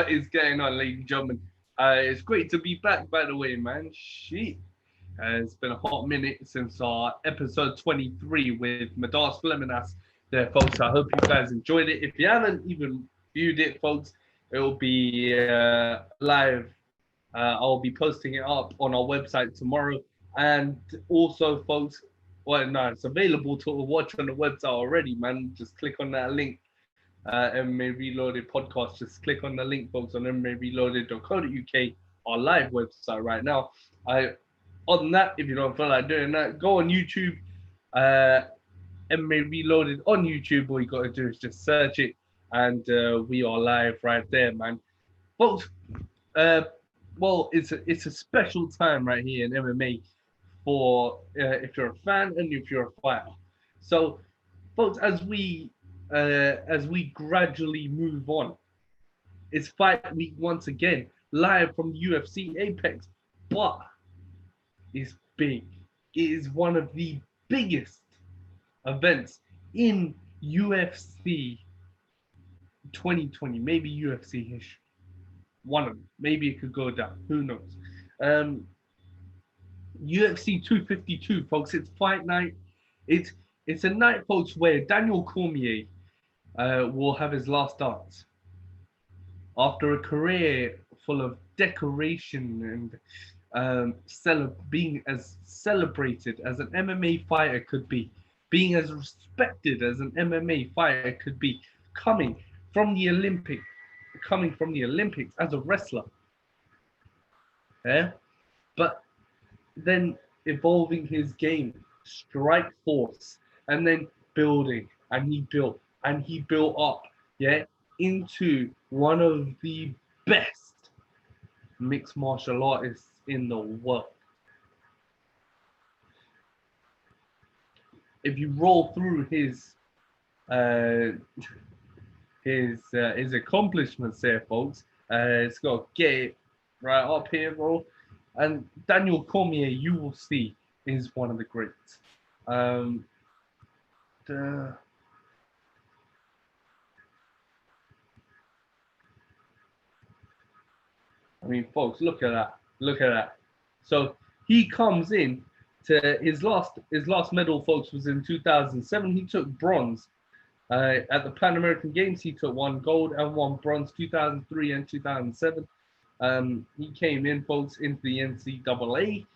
What is going on, ladies and gentlemen? It's great to be back, by the way, man. Shit. It's been a hot minute since our episode 23 with Madas Fleminas there, folks. I hope you guys enjoyed it. If you haven't even viewed it, folks, it will be live. I'll be posting it up on our website tomorrow. And also, folks, well, no, it's available to watch on the website already, man. Just click on that link. MMA Reloaded podcast. Just click on the link, folks, on MMAReloaded.co.uk, our live website right now. On that, if you don't feel like doing that, go on YouTube, MMA Reloaded on YouTube. All you got to do is just search it, and we are live right there, man. Folks, well, it's a special time right here in MMA for if you're a fan and if you're a fighter. So, folks, as we gradually move on, it's fight week once again, live from UFC Apex, but it's big. It is one of the biggest events in UFC 2020, maybe UFC history. One of them. Maybe it could go down. Who knows? UFC 252, folks. It's fight night. It's a night, folks, where Daniel Cormier will have his last dance after a career full of decoration and being as celebrated as an MMA fighter could be, being as respected as an MMA fighter could be, coming from the Olympics as a wrestler. Yeah, but then evolving his game, strike force, and then building, and he built up, yeah, into one of the best mixed martial artists in the world. If you roll through his accomplishments there, folks, it's got to get it right up here, bro. And Daniel Cormier, you will see, is one of the greats. I mean, folks, look at that. Look at that. So he comes in to his last medal, folks, was in 2007. He took bronze at the Pan American Games. He took 1 gold and 1 bronze, 2003 and 2007. He came in, folks, into the NCAA.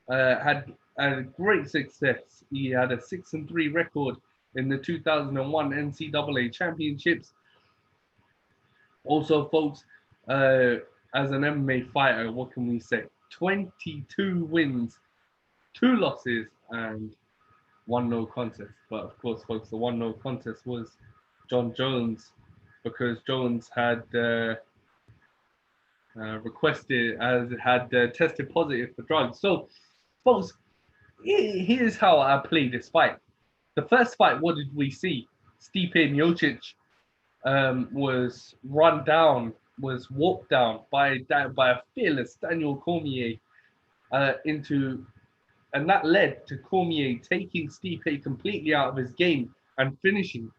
Had a great success. He had a 6-3 record in the 2001 NCAA championships. Also, folks, as an MMA fighter, what can we say? 22 wins, 2 losses, and 1 no contest. But of course, folks, the 1 no contest was John Jones, because Jones had tested positive for drugs. So, folks, here's how I play this fight. The first fight, what did we see? Stipe Miocic was was walked down by a fearless Daniel Cormier and that led to Cormier taking Stipe completely out of his game and finishing.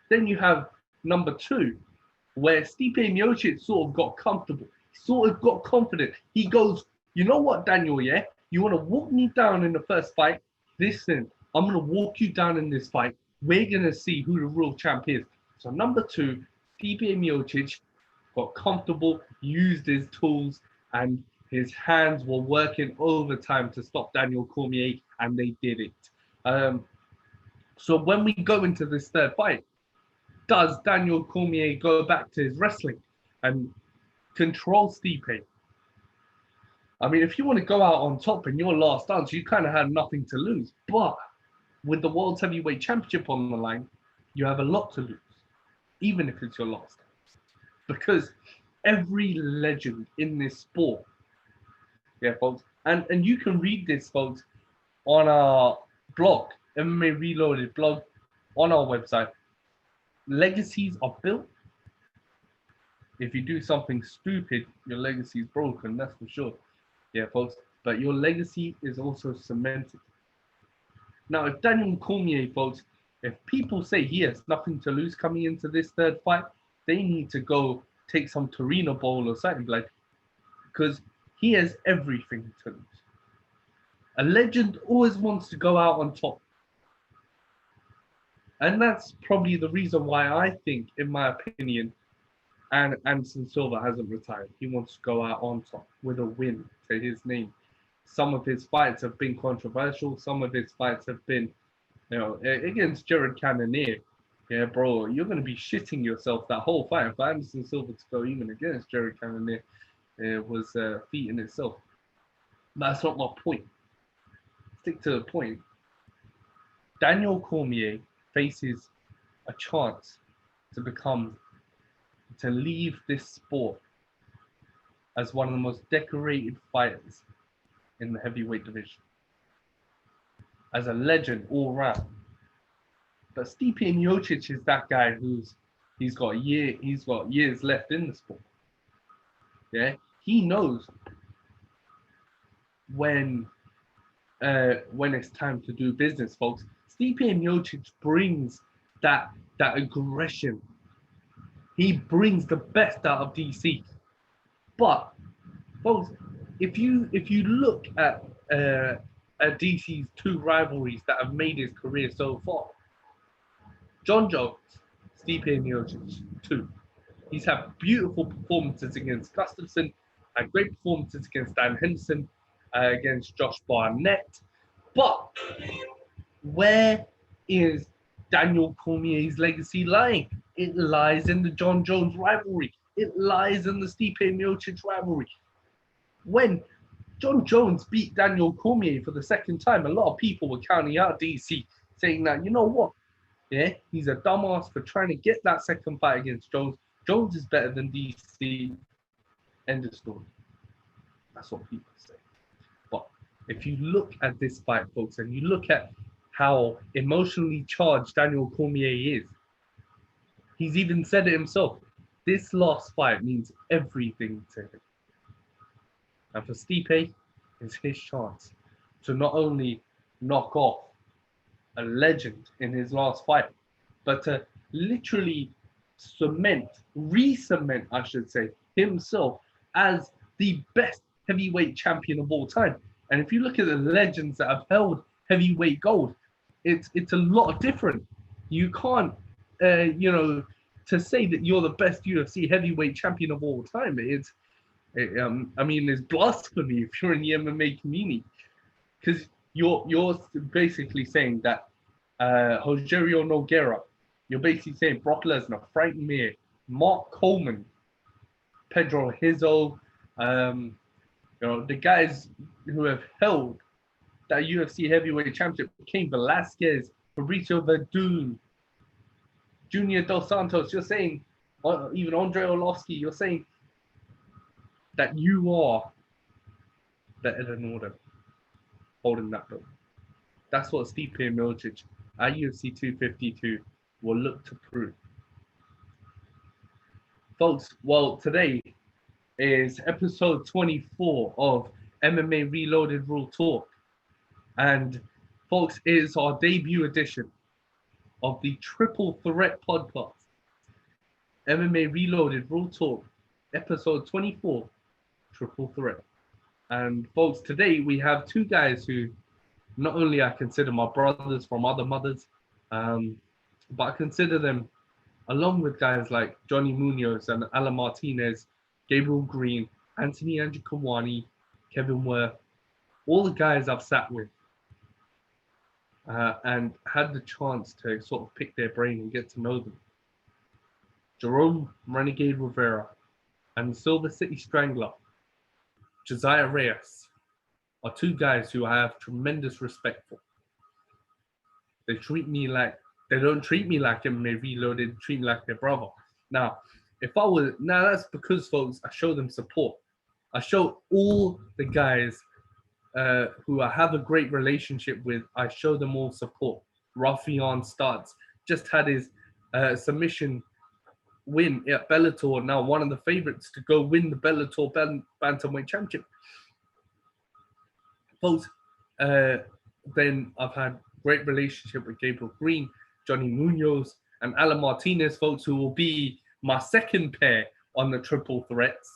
Then you have number 2, where Stipe Miocic sort of got comfortable, sort of got confident. He goes, you know what, Daniel, yeah? You want to walk me down in the first fight? Listen, I'm going to walk you down in this fight. We're going to see who the real champ is. So number 2, Stipe Miocic got comfortable, used his tools, and his hands were working overtime to stop Daniel Cormier, and they did it. So when we go into this third fight, does Daniel Cormier go back to his wrestling and control Stipe? I mean, if you want to go out on top in your last dance, you kind of had nothing to lose. But with the World Heavyweight Championship on the line, you have a lot to lose, even if it's your last dance. Because every legend in this sport, yeah, folks, and you can read this, folks, on our blog, MMA Reloaded blog, on our website. Legacies are built. If you do something stupid, your legacy is broken, that's for sure. Yeah, folks, but your legacy is also cemented. Now, if Daniel Cormier, folks, if people say he has nothing to lose coming into this third fight, they need to go take some Torino bowl or something, like, because he has everything to lose. A legend always wants to go out on top. And that's probably the reason why I think, in my opinion, Anderson Silva hasn't retired. He wants to go out on top with a win to his name. Some of his fights have been controversial. Some of his fights have been, against Jared Cannonier. Yeah, bro, you're going to be shitting yourself that whole fight. For Anderson Silva to go even against Jared Cannonier was a feat in itself. That's not my point. Stick to the point. Daniel Cormier faces a chance to leave this sport as one of the most decorated fighters in the heavyweight division, as a legend all round. But Stipe Miocic is that guy he's got years left in the sport. Yeah, he knows when it's time to do business, folks. Stipe Miocic brings that aggression. He brings the best out of DC. But, folks, if you look at DC's two rivalries that have made his career so far, John Jones, Stipe Miocic, two. He's had beautiful performances against Gustafsson, had great performances against Dan Henderson, against Josh Barnett. But where is Daniel Cormier's legacy lying? It lies in the John Jones rivalry. It lies in the Stipe Miocic rivalry. When John Jones beat Daniel Cormier for the second time, a lot of people were counting out DC, saying that, you know what? Yeah, he's a dumbass for trying to get that second fight against Jones. Jones is better than DC. End of story. That's what people say. But if you look at this fight, folks, and you look at how emotionally charged Daniel Cormier is, he's even said it himself. This last fight means everything to him. And for Stipe, it's his chance to not only knock off a legend in his last fight, but to literally re-cement, I should say, himself as the best heavyweight champion of all time. And if you look at the legends that have held heavyweight gold, it's a lot different. You can't, to say that you're the best UFC heavyweight champion of all time, it's blasphemy if you're in the MMA community, because you're basically saying that Rogerio Nogueira, you're basically saying Brock Lesnar, Frank Mir, Mark Coleman, Pedro Hizo, the guys who have held that UFC heavyweight championship, Cain Velasquez, Fabricio Verdun, Junior Dos Santos, you're saying, even Andre Orlovsky, you're saying that you are better than all them holding that belt. That's what Stipe Miocic at UFC 252 will look to prove. Folks, well, today is episode 24 of MMA Reloaded Raw Talk. And folks, it is our debut edition of the Triple Threat podcast. MMA Reloaded Raw Talk, episode 24, Triple Threat. And folks, today we have two guys who not only I consider my brothers from other mothers, but I consider them, along with guys like Johnny Munoz and Alan Martinez, Gabriel Green, Anthony Andrikawani, Kevin Worth, all the guys I've sat with and had the chance to sort of pick their brain and get to know them. Jerome Renegade Rivera and Silver City Strangler, Josiah Reyes, are two guys who I have tremendous respect for. They don't treat me like MMA Reloaded, they treat me like their brother. Now, that's because, folks, I show them support. I show all the guys who I have a great relationship with, I show them all support. Rafion Starts just had his submission win at Bellator, now one of the favorites to go win the Bellator Bantamweight Championship. Folks, then I've had great relationship with Gabriel Green, Johnny Munoz, and Alan Martinez, folks, who will be my second pair on the triple threats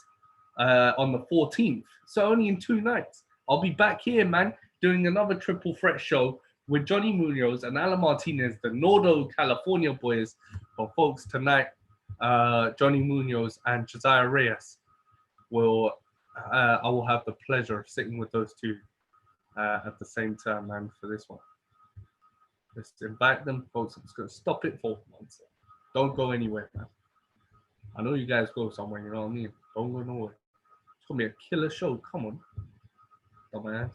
on the 14th. So only in 2 nights. I'll be back here, man, doing another triple threat show with Johnny Munoz and Alan Martinez, the Nordo California boys. But folks, tonight, Johnny Munoz and Josiah Reyes will, I will have the pleasure of sitting with those two at the same time, man, for this one. Let's invite them, folks. I'm just going to stop it for 1 second. Don't go anywhere, man. I know you guys go somewhere, you know what I mean? Don't go nowhere. It's going to be a killer show. Come on. Dumbass.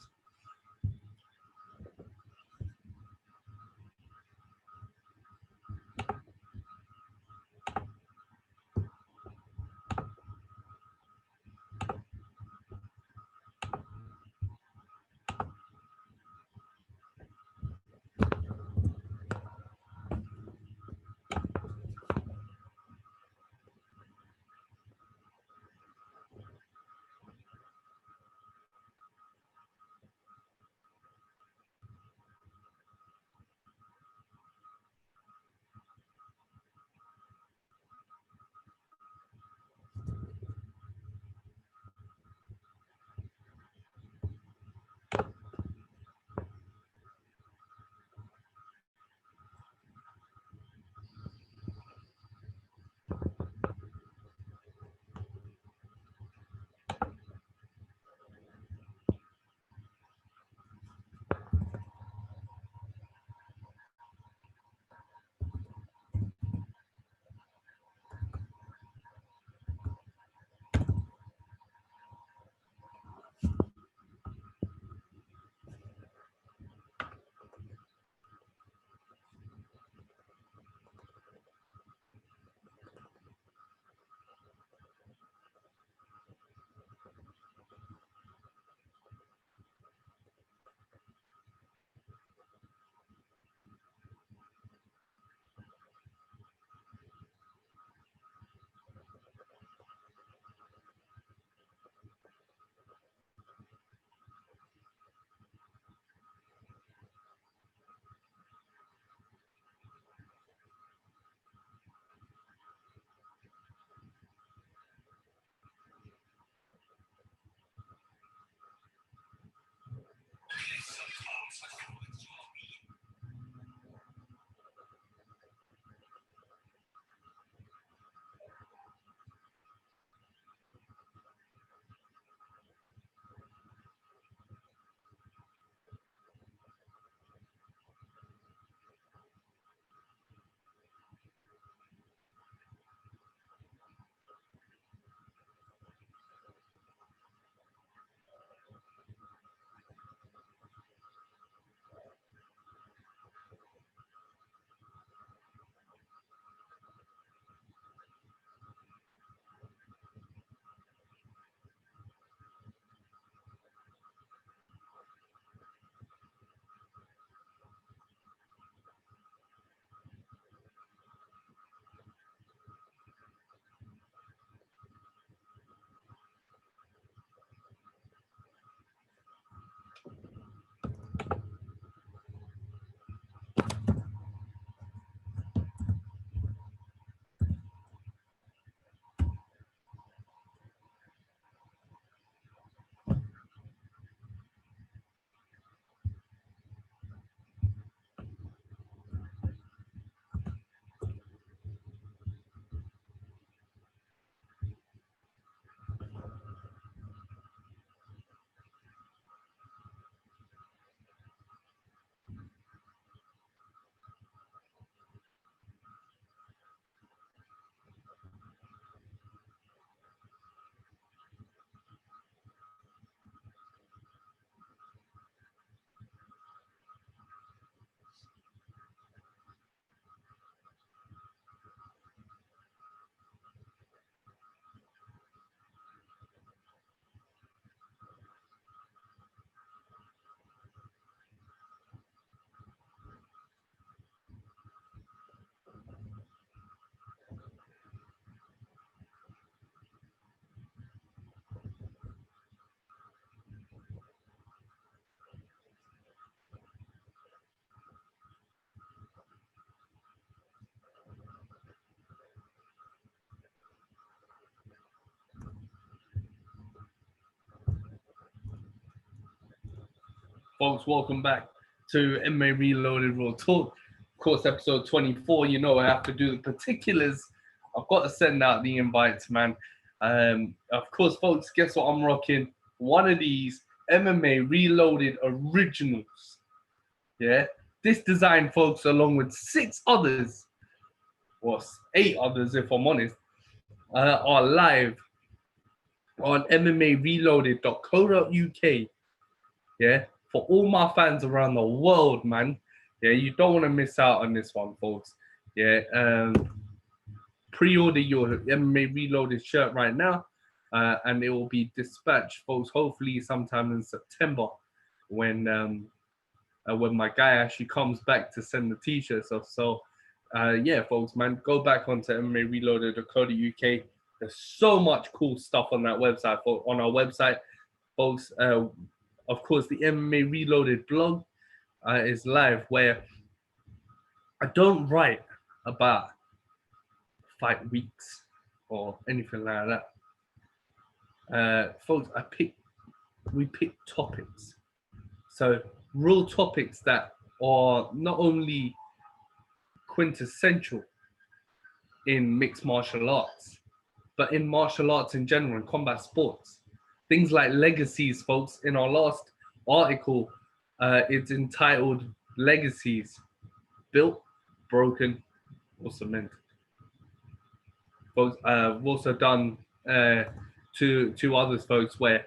Folks, welcome back to MMA Reloaded Raw Talk. Of course, episode 24. You know I have to do the particulars. I've got to send out the invites, man. Of course, folks, guess what I'm rocking? One of these MMA Reloaded originals. Yeah, this design, folks, along with 6 others, or 8 others, if I'm honest, are live on MMAReloaded.co.uk. Yeah, for all my fans around the world, man. Yeah, you don't want to miss out on this one, folks. Yeah, pre-order your MMA Reloaded shirt right now, and it will be dispatched, folks. Hopefully, sometime in September, when my guy actually comes back to send the t-shirts off. So, yeah, folks, man, go back onto MMAReloaded.co.uk. There's so much cool stuff on that website, on our website, folks. Of course, the MMA Reloaded blog is live, where I don't write about fight weeks or anything like that. Folks, we pick topics. So real topics that are not only quintessential in mixed martial arts, but in martial arts in general, in combat sports. Things like legacies, folks. In our last article, it's entitled Legacies, Built, Broken, or Cemented. Folks, I've also done two others, folks, where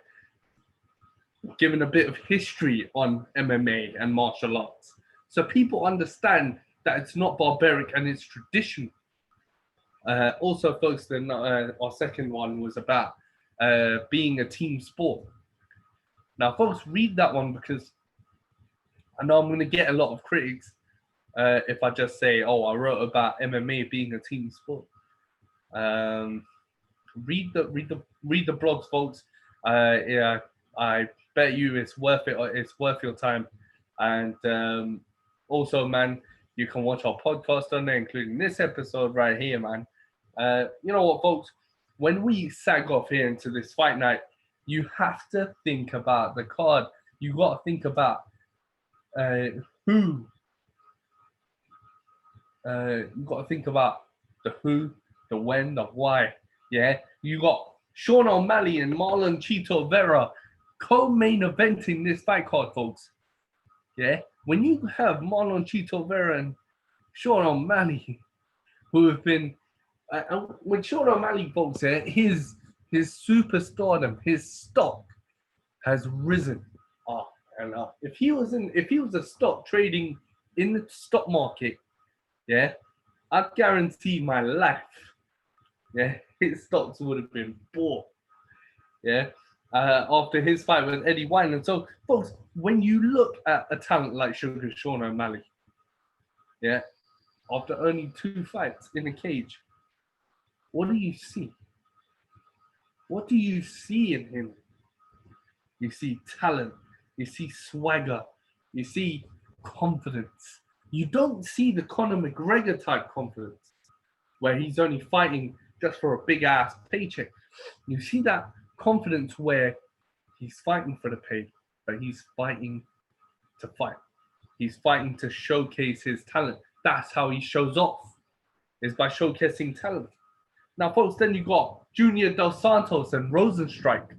given a bit of history on MMA and martial arts. So people understand that it's not barbaric and it's traditional. Also, folks, then our second one was about being a team sport. Now, folks, read that one, because I know I'm going to get a lot of critics if I just say, "Oh, I wrote about MMA being a team sport." Read the blogs, folks. Yeah, I bet you it's worth it. It's worth your time. And also, man, you can watch our podcast on there, including this episode right here, man. You know what, folks? When we sag off here into this fight night, you have to think about the card. You got to think about who. You got to think about the who, the when, the why. Yeah, you got Sean O'Malley and Marlon Chito Vera co-main eventing this fight card, folks. Yeah, when you have Marlon Chito Vera and Sean O'Malley, who have been with Sean O'Malley, folks, his superstardom, his stock has risen up and up. If he was a stock trading in the stock market, yeah, I guarantee my life, yeah, his stocks would have been bought, yeah, after his fight with Eddie Wineland. So, folks, when you look at a talent like Sugar Sean O'Malley, yeah, after only 2 fights in a cage, what do you see? What do you see in him? You see talent, you see swagger, you see confidence. You don't see the Conor McGregor type confidence, where he's only fighting just for a big ass paycheck. You see that confidence where he's fighting for the pay, but he's fighting to fight. He's fighting to showcase his talent. That's how he shows off, is by showcasing talent. Now, folks, then you got Junior Dos Santos and Rosenstrike.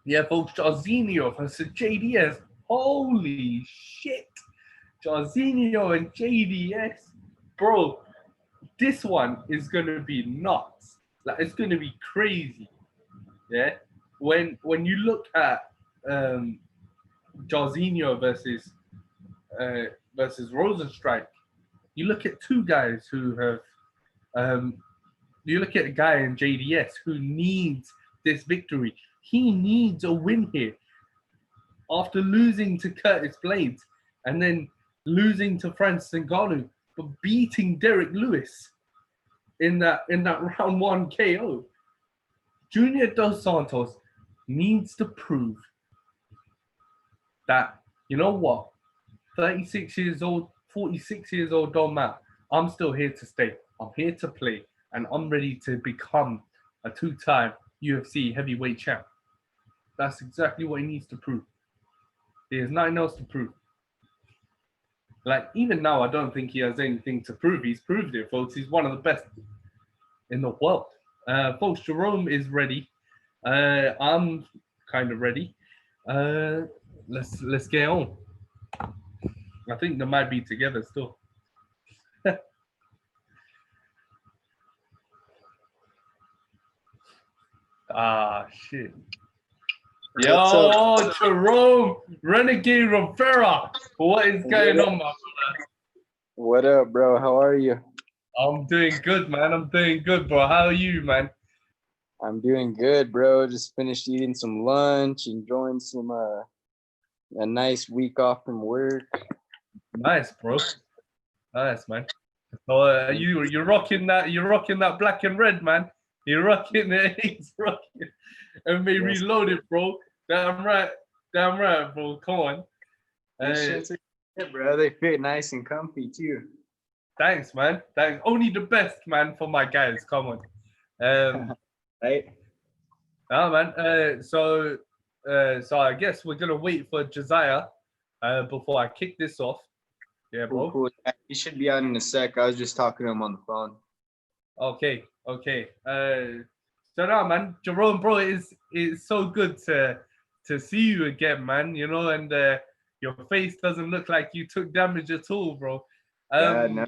Yeah, folks, Jairzinho versus JDS. Holy shit. Jairzinho and JDS. Bro, this one is going to be nuts. Like, it's going to be crazy. Yeah? When you look at Jairzinho versus Rosenstrike, you look at 2 guys who have you look at a guy in JDS who needs this victory. He needs a win here. After losing to Curtis Blades and then losing to Francis Ngannou, but beating Derek Lewis in that round 1 KO, Junior Dos Santos needs to prove that, you know what, 36 years old, 46 years old, don't matter. I'm still here to stay. I'm here to play, and I'm ready to become a 2-time UFC heavyweight champ. That's exactly what he needs to prove. He has nothing else to prove. Like, even now, I don't think he has anything to prove. He's proved it, folks. He's one of the best in the world. Folks, Jerome is ready. I'm kind of ready. Let's get on. I think they might be together still. Ah, shit. Yo, Jerome Renegade Rivera. What is going on, my brother? What up, bro? How are you? I'm doing good, man. I'm doing good, bro. How are you, man? I'm doing good, bro. Just finished eating some lunch, enjoying some a nice week off from work. Nice, bro. Nice, man. So you're rocking that black and red, man. You're rocking it. He's rocking. And me reloaded, bro. Damn right, bro. Come on. Yeah, bro. They fit nice and comfy too. Thanks, man. Thanks. Only the best, man, for my guys. Come on. Right. Oh, man. So I guess we're gonna wait for Josiah before I kick this off. Yeah, bro. Cool. He should be out in a sec. I was just talking to him on the phone. Okay. So now, man, Jerome, bro, it's so good to see you again, man. You know, and your face doesn't look like you took damage at all, bro. No.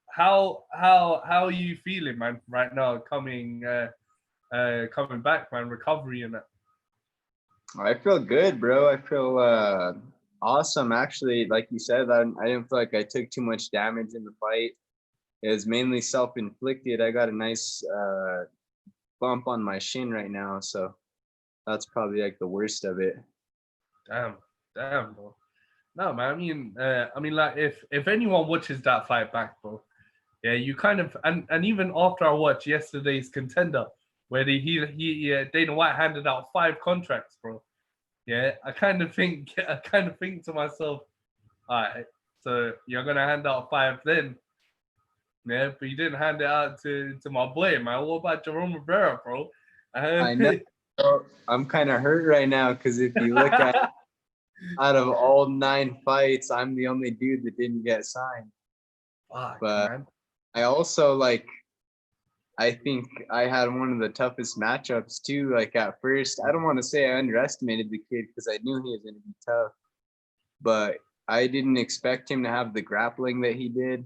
How are you feeling, man, right now? Coming back, man, recovery and that. I feel good, bro. I feel awesome. Actually, like you said, I didn't feel like I took too much damage in the fight. It was mainly self-inflicted. I got a nice bump on my shin right now, so that's probably like the worst of it. Damn, bro. No, man. I mean, like if anyone watches that fight back, bro, yeah, you kind of and even after I watched yesterday's Contender, where Dana White handed out 5 contracts, bro. Yeah, I kind of think to myself, all right, so you're gonna hand out 5 then. Yeah, but you didn't hand it out to my boy, man. What about Jerome Rivera, bro? I know. I'm kind of hurt right now because if you look at it, out of all 9 fights, I'm the only dude that didn't get signed. Fuck, but man. I also I think I had one of the toughest matchups too. Like at first, I don't want to say I underestimated the kid because I knew he was going to be tough, but I didn't expect him to have the grappling that he did.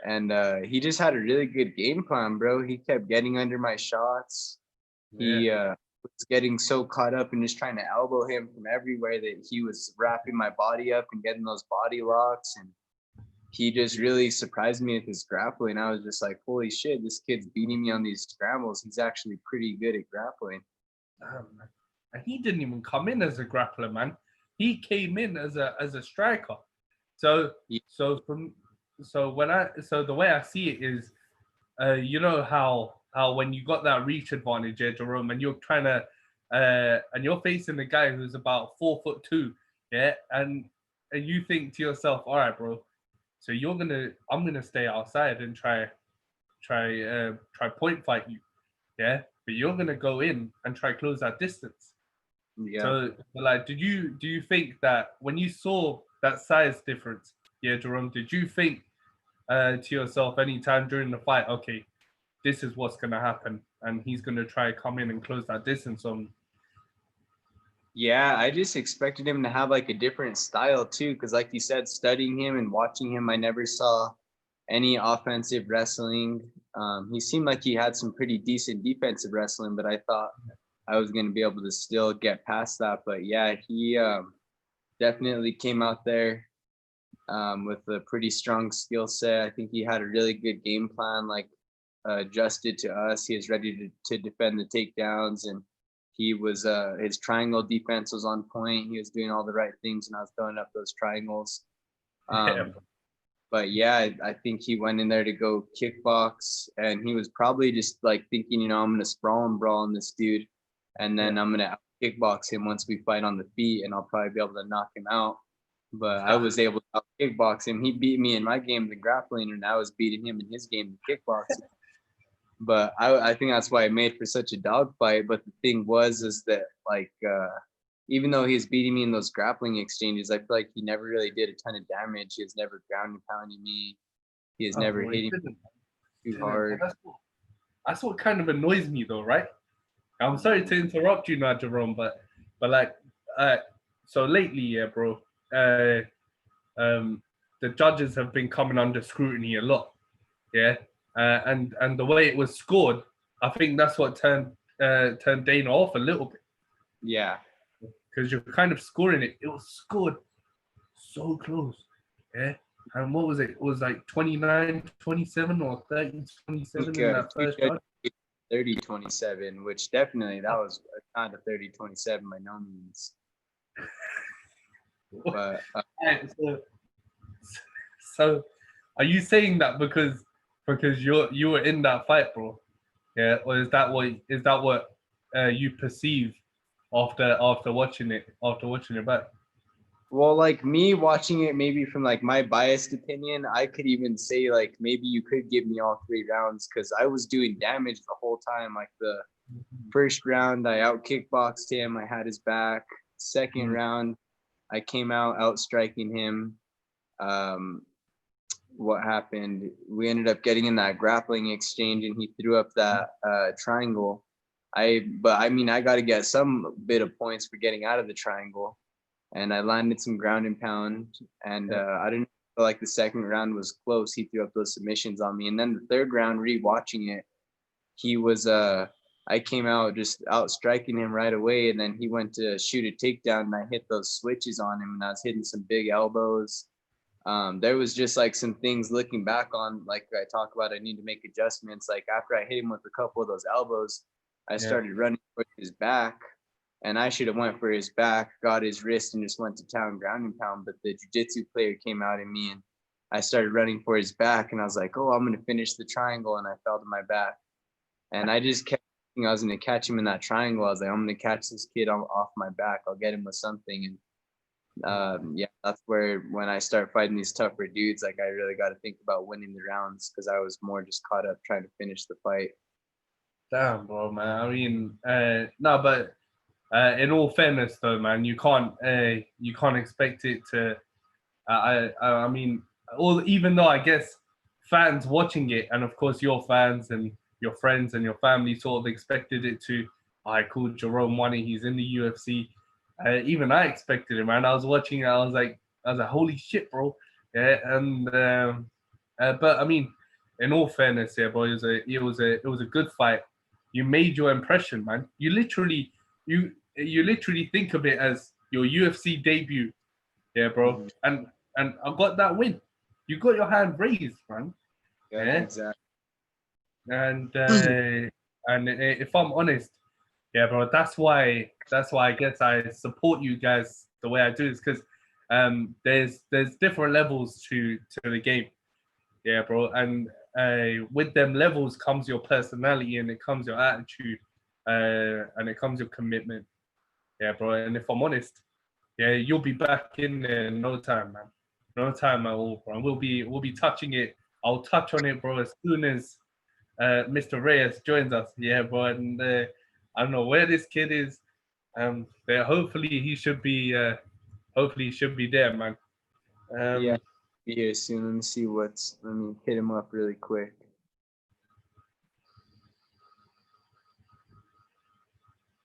And he just had a really good game plan, bro. He kept getting under my shots. Yeah. He was getting so caught up in just trying to elbow him from everywhere that he was wrapping my body up and getting those body locks. And he just really surprised me with his grappling. I was just like, holy shit, this kid's beating me on these scrambles. He's actually pretty good at grappling. And he didn't even come in as a grappler, man. He came in as a striker. So yeah. So the way I see it is, you know how when you got that reach advantage, yeah, Jerome, and you're trying to and you're facing a guy who's about 4'2", yeah, and you think to yourself, all right, bro, so I'm gonna stay outside and try point fight you, yeah, but you're gonna go in and try close that distance. Yeah. So like, do you think that when you saw that size difference, yeah, Jerome, did you think to yourself anytime during the fight, okay, this is what's gonna happen, and he's gonna try come in and close that distance on me? Yeah, I just expected him to have like a different style too, because like you said, studying him and watching him, I never saw any offensive wrestling. He seemed like he had some pretty decent defensive wrestling, but I thought I was going to be able to still get past that. But yeah, he definitely came out there with a pretty strong skill set. I think he had a really good game plan, like adjusted to us. He was ready to defend the takedowns, and he was his triangle defense was on point. He was doing all the right things, and I was throwing up those triangles. But yeah, I think he went in there to go kickbox, and he was probably just like thinking, you know, I'm going to sprawl and brawl on this dude, and then I'm going to kickbox him once we fight on the feet, and I'll probably be able to knock him out. But I was able to kickbox him. He beat me in my game, the grappling, and I was beating him in his game, the kickboxing. But I think that's why it made for such a dogfight. But the thing is that like even though he's beating me in those grappling exchanges, I feel like he never really did a ton of damage. He has never ground and pounded me. He has never hit me too hard. That's what kind of annoys me though, right? I'm sorry to interrupt you now, Jerome, but like, so lately, yeah, bro, the judges have been coming under scrutiny a lot, yeah, and the way it was scored, I think that's what turned Dana off a little bit. Yeah, because you're kind of scoring it. It was scored so close, yeah. And what was it? It was like 29-27 or 30-27 in that first judge. 30-27, which definitely that was not a 30-27 by no means. But so are you saying that because you were in that fight, bro? Yeah, or is that what you perceive after watching it back? Well, like me watching it, maybe from like my biased opinion, I could even say like maybe you could give me all 3 rounds because I was doing damage the whole time. Like the first round, I out kickboxed him. I had his back. Second round, I came out striking him. What happened? We ended up getting in that grappling exchange, and he threw up that triangle. I got to get some bit of points for getting out of the triangle. And I landed some ground and pound, and I didn't feel like the second round was close. He threw up those submissions on me, and then the third round, rewatching it, he was I came out just out striking him right away, and then he went to shoot a takedown, and I hit those switches on him, and I was hitting some big elbows. There was just like some things looking back on, like I talk about, I need to make adjustments. Like after I hit him with a couple of those elbows, I started running for his back. And I should have went for his back, got his wrist, and just went to town ground and pound. But the jiu-jitsu player came out in me, and I started running for his back. And I was like, oh, I'm going to finish the triangle. And I fell to my back. And I just kept thinking I was going to catch him in that triangle. I was like, I'm going to catch this kid off my back. I'll get him with something. And yeah, that's where when I start fighting these tougher dudes, like I really got to think about winning the rounds because I was more just caught up trying to finish the fight. Damn, bro, man. I mean, no, but... in all fairness, though, man, you can't expect it to. I mean, even though I guess fans watching it, and of course your fans and your friends and your family sort of expected it to. I called Jerome won it. He's in the UFC. Even I expected it, man. I was watching it. I was like, holy shit, bro. Yeah, and but I mean, in all fairness, yeah, bro, it was a good fight. You made your impression, man. You literally think of it as your UFC debut, yeah, bro. And I got that win. You got your hand raised, man. Yeah, exactly. And if I'm honest, yeah, bro, that's why I guess I support you guys the way I do is because there's different levels to the game, yeah, bro. And with them levels comes your personality and it comes your attitude, and it comes your commitment. Yeah, bro. And if I'm honest, yeah, you'll be back in there in no time, man. No time at all, bro. We'll be touching it. I'll touch on it, bro, as soon as Mr. Reyes joins us. Yeah, bro. And I don't know where this kid is. There. Hopefully he should be. There, man. Yeah, be here soon. Let me see let me hit him up really quick.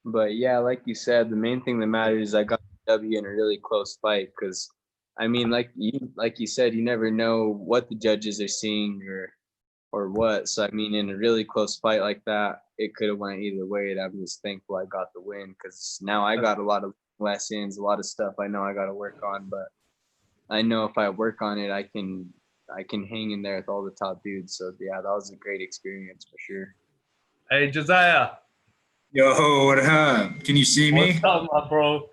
But yeah, like you said, the main thing that matters is I got the W in a really close fight because, I mean, like you said, you never know what the judges are seeing or what. So I mean, in a really close fight like that, it could have went either way. And I'm just thankful I got the win because now I got a lot of lessons, a lot of stuff I know I got to work on. But I know if I work on it, I can hang in there with all the top dudes. So yeah, that was a great experience for sure. Hey, Josiah. Yo, what up? Can you see me? What's up, my bro?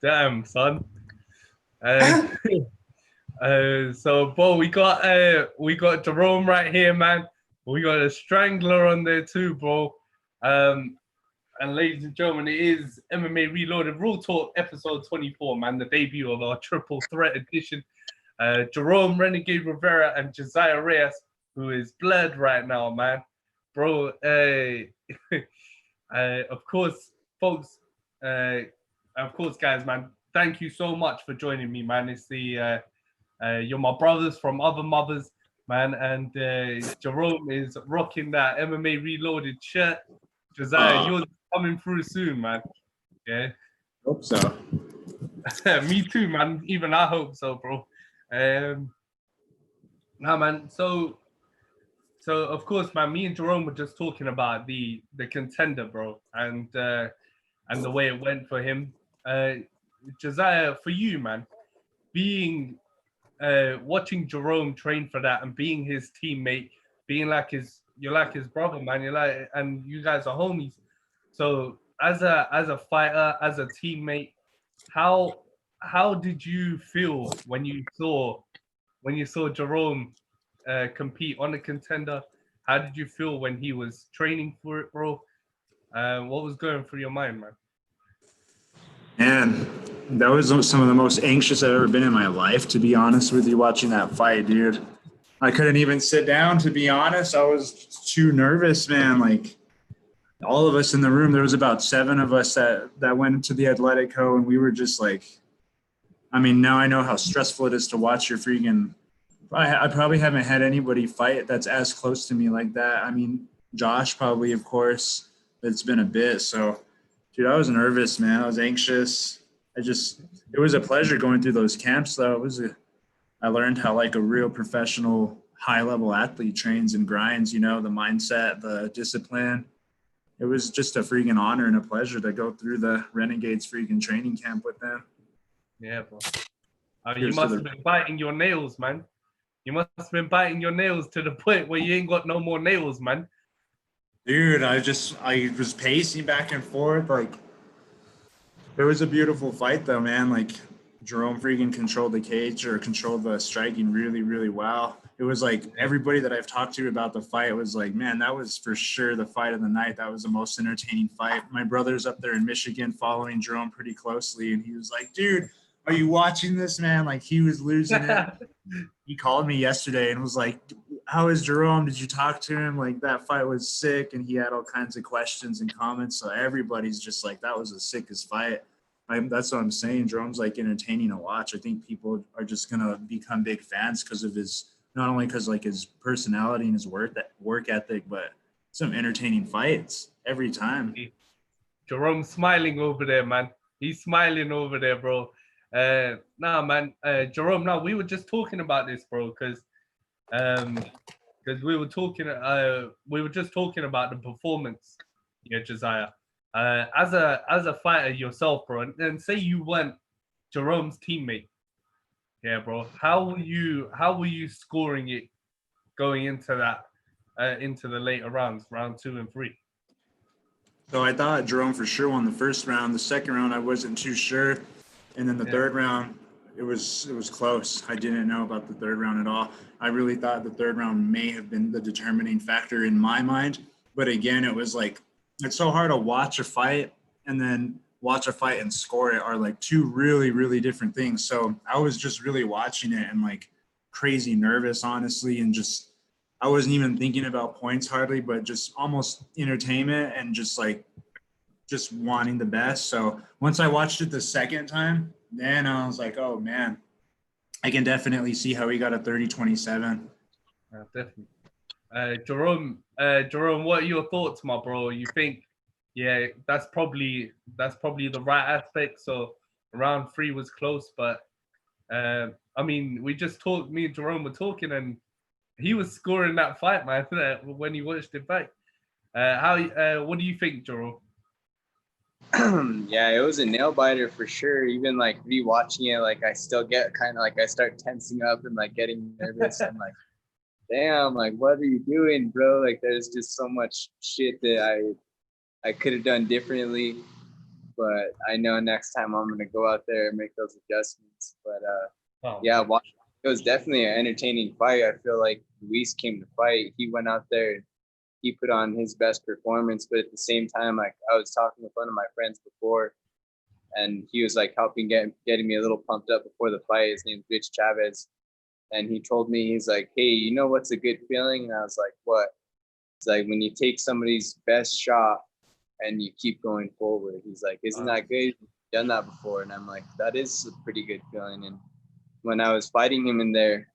Damn, son. So, bro, we got Jerome right here, man. We got a Strangler on there too, bro. And ladies and gentlemen, it is MMA Reloaded Real Talk episode 24, man. The debut of our triple threat edition. Jerome Renegade Rivera and Josiah Reyes, who is blurred right now, man. Bro, of course, folks, of course, guys, man. Thank you so much for joining me, man. It's the you're my brothers from other mothers, man, and Jerome is rocking that MMA Reloaded shirt. Josiah, you're coming through soon, man. Yeah. Hope so. Me too, man. Even I hope so, bro. Nah, man. So of course, man. Me and Jerome were just talking about the contender, bro, and the way it went for him. Josiah, for you, man, being watching Jerome train for that and being his teammate, being like you're like his brother, man. You're like, and you guys are homies. So as a fighter, as a teammate, how did you feel when you saw Jerome compete on the contender? How did you feel when he was training for it, bro? What was going through your mind, man? Man, that was some of the most anxious I've ever been in my life, to be honest with you, watching that fight, dude. I couldn't even sit down, to be honest. I was too nervous, man. Like, all of us in the room, there was about 7 of us that went into the Atletico, and we were just like, I mean, now I know how stressful it is to watch your freaking – I probably haven't had anybody fight that's as close to me like that. I mean, Josh probably, of course. It's been a bit, so – dude, I was nervous, man. I was anxious. It was a pleasure going through those camps, though. I learned how like a real professional, high-level athlete trains and grinds, you know, the mindset, the discipline. It was just a freaking honor and a pleasure to go through the Renegades freaking training camp with them. Yeah, bro. You must have been biting your nails, man. You must have been biting your nails to the point where you ain't got no more nails, man. Dude, I was pacing back and forth. Like, it was a beautiful fight, though, man. Like, Jerome freaking controlled the cage or controlled the striking really, really well. It was like everybody that I've talked to about the fight was like, man, that was for sure the fight of the night. That was the most entertaining fight. My brother's up there in Michigan following Jerome pretty closely, and he was like, dude, are you watching this, man? Like, he was losing it. He called me yesterday and was like, how is Jerome? Did you talk to him? Like, that fight was sick, and he had all kinds of questions and comments. So everybody's just like, that was the sickest fight. That's what I'm saying. Jerome's like entertaining to watch. I think people are just gonna become big fans because of his, not only because like his personality and his work ethic, but some entertaining fights every time. Jerome's smiling over there, man. He's smiling over there, bro. Nah, man. Jerome, no, we were just talking about this, bro, because we were just talking about the performance, yeah, Josiah. As a fighter yourself, bro, and say you weren't Jerome's teammate, yeah, bro. How were you scoring it going into that into the later rounds, round 2 and 3? So I thought Jerome for sure won the first round. The second round I wasn't too sure, and then the third round it was close. I didn't know about the third round at all. I really thought the third round may have been the determining factor in my mind, but again, it was like, it's so hard to watch a fight and then watch a fight and score it are like two really, really different things. So I was just really watching it and like crazy nervous, honestly, and just I wasn't even thinking about points hardly, but just almost entertainment and just wanting the best. So once I watched it the second time, then I was like, oh man, I can definitely see how he got a 30-27. Definitely. Jerome, what are your thoughts, my bro? You think, yeah, that's probably the right aspect. So round 3 was close, but I mean, me and Jerome were talking, and he was scoring that fight, man, when he watched it back. What do you think, Jerome? Yeah, it was a nail biter for sure. Even like rewatching it, like I still get kind of like I start tensing up and like getting nervous. I'm like, damn, like what are you doing, bro? Like there's just so much shit that I could have done differently, but I know next time I'm gonna go out there and make those adjustments. But yeah, it was definitely an entertaining fight. I feel like Luis came to fight. He went out there and he put on his best performance, but at the same time, like I was talking with one of my friends before, and he was like helping getting me a little pumped up before the fight. His name's Rich Chavez, and he told me, he's like, hey, you know what's a good feeling? And I was like, what? It's like when you take somebody's best shot and you keep going forward. He's like, isn't that good? done that before, and I'm like, that is a pretty good feeling. And when I was fighting him in there,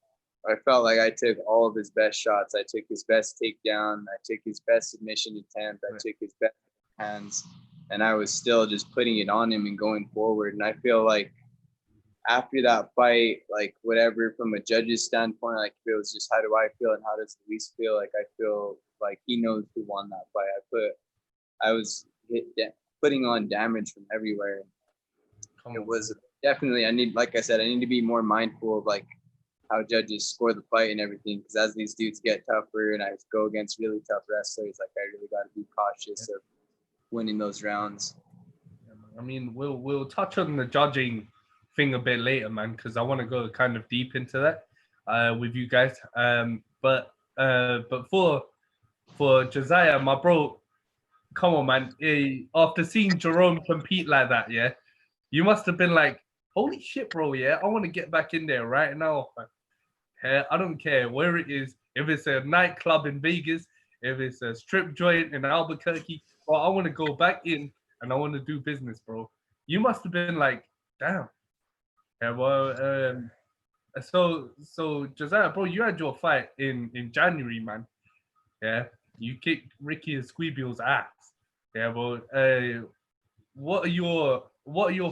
I felt like I took all of his best shots. I took his best takedown. I took his best submission attempt. I took his best hands, and I was still just putting it on him and going forward. And I feel like after that fight, like whatever from a judge's standpoint, like it was just how do I feel and how does Luis feel? Like I feel like he knows who won that fight. I was putting on damage from everywhere. It was definitely, I need to be more mindful of like how judges score the fight and everything, because as these dudes get tougher and I go against really tough wrestlers, like I really got to be cautious of winning those rounds. I mean, we'll touch on the judging thing a bit later, man, because I want to go kind of deep into that with you guys. But for Josiah, my bro, come on, man. After seeing Jerome compete like that, yeah, you must have been like, holy shit, bro, yeah, I want to get back in there right now. I don't care where it is. If it's a nightclub in Vegas, if it's a strip joint in Albuquerque, well, I want to go back in and I want to do business, bro. You must have been like, damn. Yeah, well, so Josiah, bro, you had your fight in January, man. Yeah, you kicked Ricky and Squeebill's ass. Yeah, well, what are your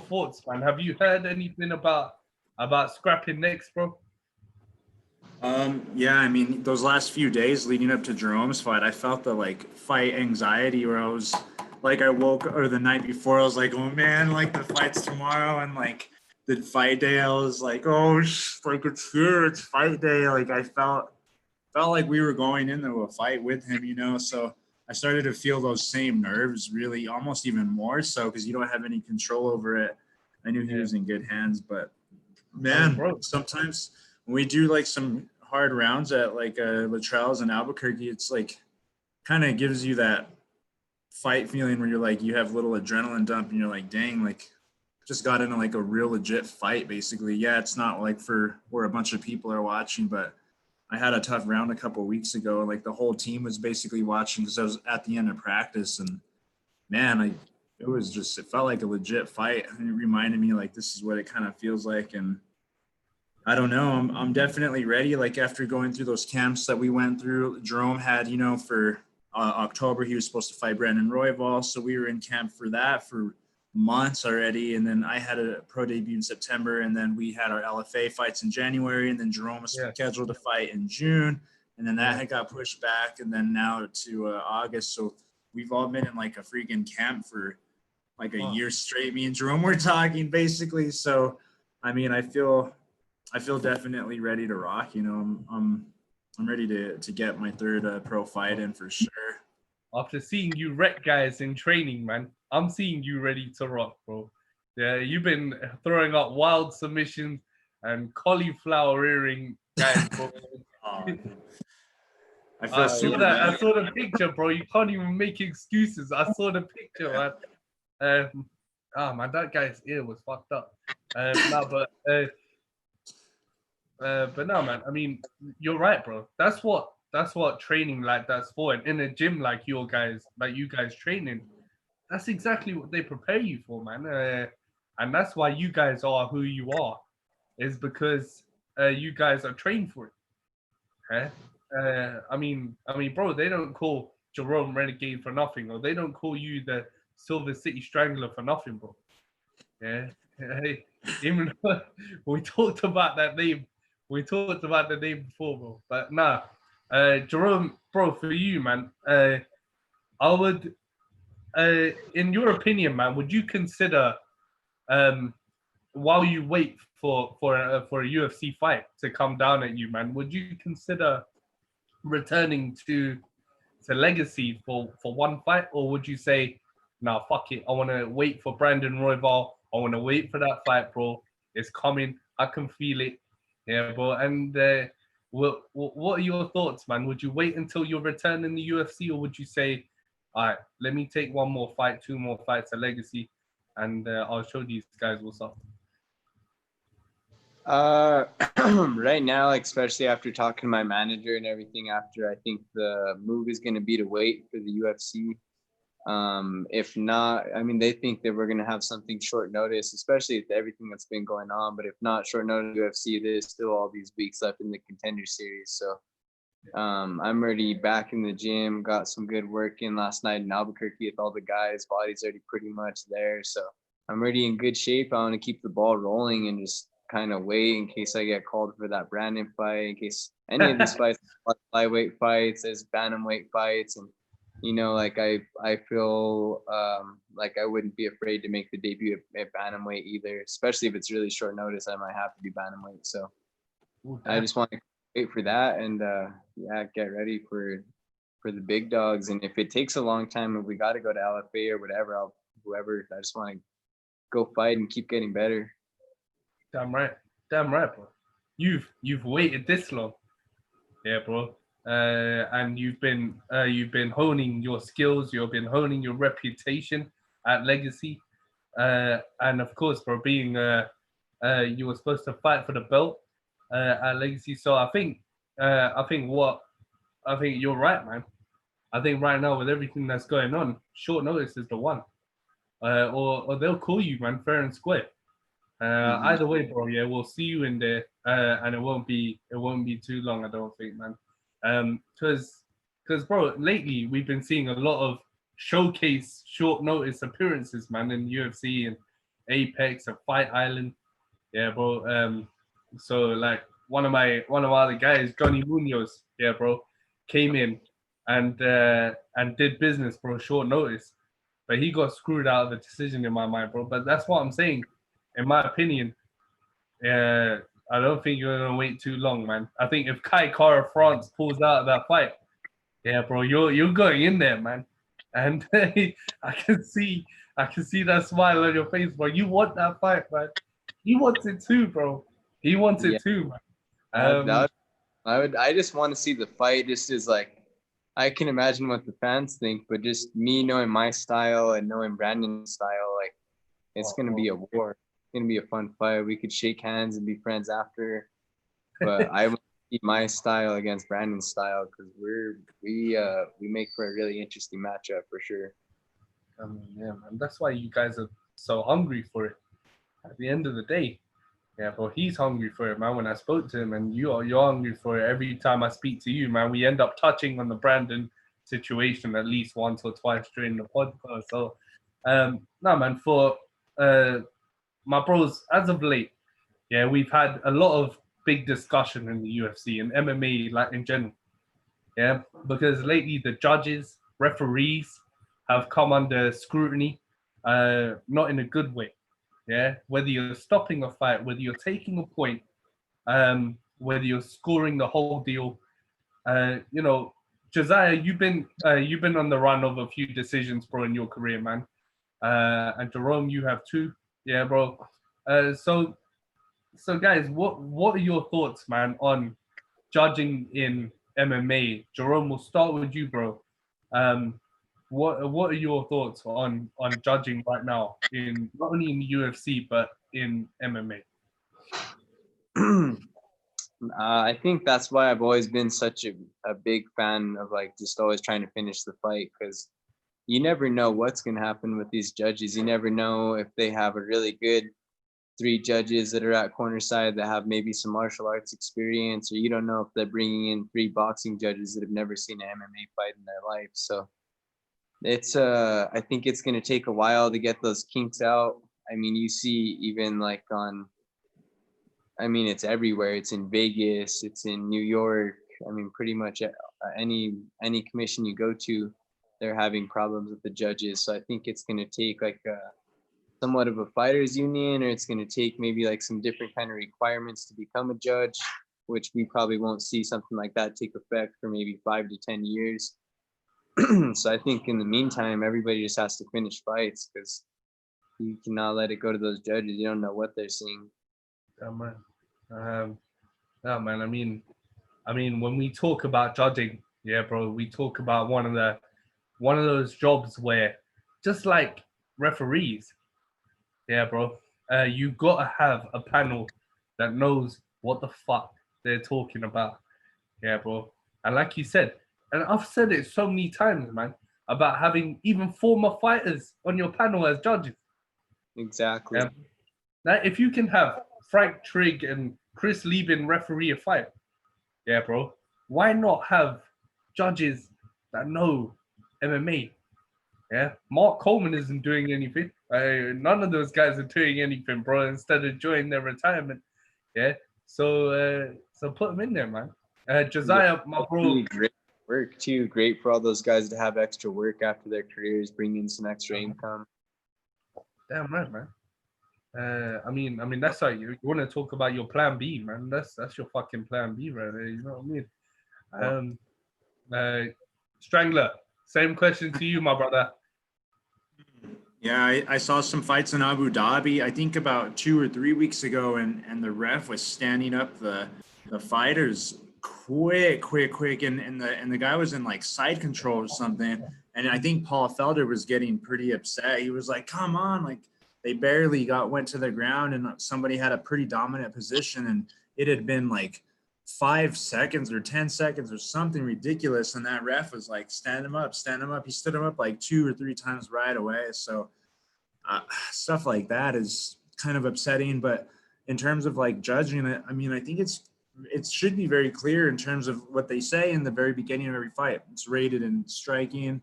thoughts, man? Have you heard anything about scrapping next, bro? Yeah, I mean, those last few days leading up to Jerome's fight, I felt the like fight anxiety where I was like, I woke or the night before, I was like, oh man, like the fight's tomorrow, and like the fight day, I was like, oh, like it's here, it's fight day. Like I felt like we were going into a fight with him, you know. So I started to feel those same nerves, really, almost even more so, because you don't have any control over it. I knew he was in good hands, but man, sometimes when we do like some hard rounds at like Latrell's and Albuquerque, it's like kind of gives you that fight feeling where you're like, you have little adrenaline dump and you're like, dang, like just got into like a real legit fight basically. Yeah, it's not like for where a bunch of people are watching, but I had a tough round a couple of weeks ago, and like the whole team was basically watching because I was at the end of practice, and man, it felt like a legit fight, and it reminded me like this is what it kind of feels like. And I don't know. I'm definitely ready. Like after going through those camps that we went through, Jerome had, you know, for October, he was supposed to fight Brandon Royval. So we were in camp for that for months already. And then I had a pro debut in September, and then we had our LFA fights in January. And then Jerome was scheduled to fight in June. And then that had got pushed back. And then now to August. So we've all been in like a freaking camp for like a year straight. Me and Jerome were talking basically. So, I mean, I feel definitely ready to rock. You know, I'm ready to get my third pro fight in for sure. After seeing you wreck guys in training, man, I'm seeing you ready to rock, bro. Yeah, you've been throwing up wild submissions and cauliflower earring guys, bro. I saw the picture, bro. You can't even make excuses. I saw the picture, man. Man, that guy's ear was fucked up. But no, man. I mean, you're right, bro. That's what training like that's for. And in a gym like you guys training, that's exactly what they prepare you for, man. And that's why you guys are who you are, is because you guys are trained for it. I mean, bro, they don't call Jerome Renegade for nothing, or they don't call you the Silver City Strangler for nothing, bro. Yeah. Even though we talked about that name. We talked about the name before, bro. But nah, Jerome, bro, for you, man, I would, in your opinion, man, would you consider, while you wait for a UFC fight to come down at you, man, would you consider returning to Legacy for one fight, or would you say, nah, fuck it, I want to wait for Brandon Royval, I want to wait for that fight, bro, it's coming, I can feel it. Yeah, bro. And what are your thoughts, man? Would you wait until your return in the UFC, or would you say, all right, let me take one more fight, two more fights, a Legacy, and I'll show these guys what's up? Right now, like, especially after talking to my manager and everything, after I think the move is going to be to wait for the UFC. If not, I mean, they think that we're gonna have something short notice, especially with everything that's been going on. But if not short notice UFC, there's still all these weeks left in the Contender Series. So I'm already back in the gym. Got some good work in last night in Albuquerque with all the guys. Body's already pretty much there, so I'm already in good shape. I want to keep the ball rolling and just kind of wait in case I get called for that Brandon fight, in case any of these fights, flyweight fights, there's bantamweight fights, and like I feel like I wouldn't be afraid to make the debut at bantamweight either, especially if it's really short notice. I might have to do bantamweight, so I just want to wait for that and get ready for the big dogs. And if it takes a long time, if we got to go to LFA or whatever, I just want to go fight and keep getting better. Damn right, bro. You've waited this long, yeah, bro. And you've been honing your skills. You've been honing your reputation at Legacy, and of course, bro, being you were supposed to fight for the belt at Legacy. So I think you're right, man. I think right now with everything that's going on, short notice is the one, or they'll call you, man, fair and square. Either way, bro, yeah, we'll see you in there, and it won't be too long, I don't think, man. Because bro, lately we've been seeing a lot of showcase short notice appearances, man, in UFC and Apex and Fight Island, yeah, bro. So like one of my other guys, Johnny Munoz, yeah, bro, came in and did business, bro, short notice, but he got screwed out of the decision in my mind, bro. But that's what I'm saying. In my opinion, I don't think you're gonna wait too long, man. I think if Kai Kara France pulls out of that fight, yeah, bro, you're going in there, man. And I can see that smile on your face, bro. You want that fight, man. He wants it too, bro. He wants it too, man. I just want to see the fight. Just as like, I can imagine what the fans think, but just me knowing my style and knowing Brandon's style, like it's gonna be a war. Gonna be a fun fight. We could shake hands and be friends after, but I would keep my style against Brandon's style because we make for a really interesting matchup for sure. Yeah, man. That's why you guys are so hungry for it. At the end of the day, yeah, but he's hungry for it, man. When I spoke to him, and you're hungry for it. Every time I speak to you, man, we end up touching on the Brandon situation at least once or twice during the podcast. So, no, man, for my bros, as of late, yeah, we've had a lot of big discussion in the UFC and MMA, like in general. Yeah, because lately the judges, referees have come under scrutiny, not in a good way. Yeah, whether you're stopping a fight, whether you're taking a point, whether you're scoring the whole deal. Josiah, you've been on the run of a few decisions, bro, in your career, man. And Jerome, you have too. Yeah, bro. So guys, what are your thoughts, man, on judging in MMA? Jerome, we'll start with you, bro. What are your thoughts on judging right now, in not only in the UFC but in MMA? I think that's why I've always been such a big fan of like just always trying to finish the fight, because you never know what's going to happen with these judges. You never know if they have a really good 3 judges that are at corner side that have maybe some martial arts experience, or you don't know if they're bringing in 3 boxing judges that have never seen an MMA fight in their life. So it's I think it's going to take a while to get those kinks out. I mean, you see even like it's everywhere. It's in Vegas, it's in New York. I mean, pretty much any commission you go to, they're having problems with the judges. So I think it's going to take like somewhat of a fighters union, or it's going to take maybe like some different kind of requirements to become a judge, which we probably won't see something like that take effect for maybe 5 to 10 years. So I think in the meantime, everybody just has to finish fights, because you cannot let it go to those judges. You don't know what they're seeing. Yeah, man. Yeah, man. I mean, when we talk about judging, yeah, bro, we talk about one of those jobs where, just like referees, yeah, bro, you gotta have a panel that knows what the fuck they're talking about, yeah, bro. And like you said, and I've said it so many times, man, about having even former fighters on your panel as judges. Exactly. Now, if you can have Frank Trigg and Chris Lieben referee a fight, yeah, bro, why not have judges that know MMA? Yeah, Mark Coleman isn't doing anything. None of those guys are doing anything, bro. Instead of enjoying their retirement, yeah. So put them in there, man. Josiah, my bro. Really great work too. Great for all those guys to have extra work after their careers, bring in some extra income. Damn right, man. I mean, that's like you want to talk about your plan B, man. That's your fucking plan B right there. You know what I mean? Strangler, same question to you, my brother. Yeah, I saw some fights in Abu Dhabi, I think about 2 or 3 weeks ago, and the ref was standing up the fighters quick, and the guy was in like side control or something. And I think Paul Felder was getting pretty upset. He was like, come on, like they barely went to the ground, and somebody had a pretty dominant position, and it had been like 5 seconds or 10 seconds or something ridiculous, and that ref was like, stand him up. He stood him up like 2 or 3 times right away. So stuff like that is kind of upsetting. But in terms of like judging it, I mean, I think it should be very clear in terms of what they say in the very beginning of every fight. It's rated in striking,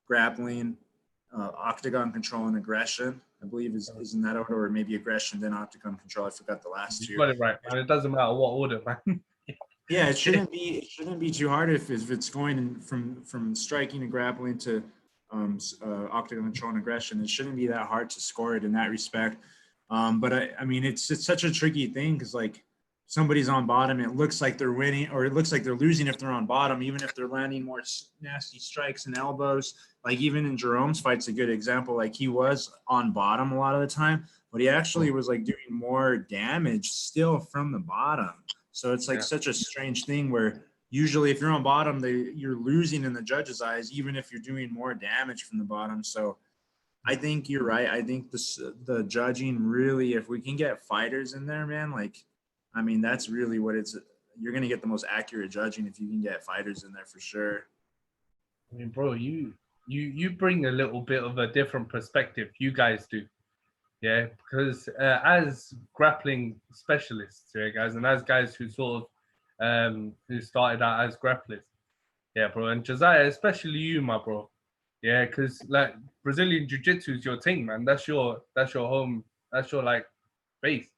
grappling, octagon control, and aggression, I believe is in that order, or maybe aggression, then octagon control. I forgot the last two. You got it right, man. It doesn't matter what order, man. Yeah, it shouldn't be too hard if it's going from striking and grappling to octagon control and aggression. It shouldn't be that hard to score it in that respect. But I mean, it's such a tricky thing because like somebody's on bottom, it looks like they're winning, or it looks like they're losing if they're on bottom, even if they're landing more nasty strikes and elbows. Like even in Jerome's fight's a good example. Like he was on bottom a lot of the time, but he actually was like doing more damage still from the bottom. So it's like such a strange thing where usually if you're on bottom, you're losing in the judge's eyes, even if you're doing more damage from the bottom. So I think you're right. I think the judging really, if we can get fighters in there, man, like, I mean, that's really what you're going to get the most accurate judging if you can get fighters in there for sure. I mean, bro, you bring a little bit of a different perspective. You guys do. Yeah, because as grappling specialists, yeah, guys, and as guys who sort of who started out as grapplers, yeah, bro, and Josiah, especially you, my bro, yeah, because like Brazilian Jiu-Jitsu is your thing, man. That's your home, that's your like base.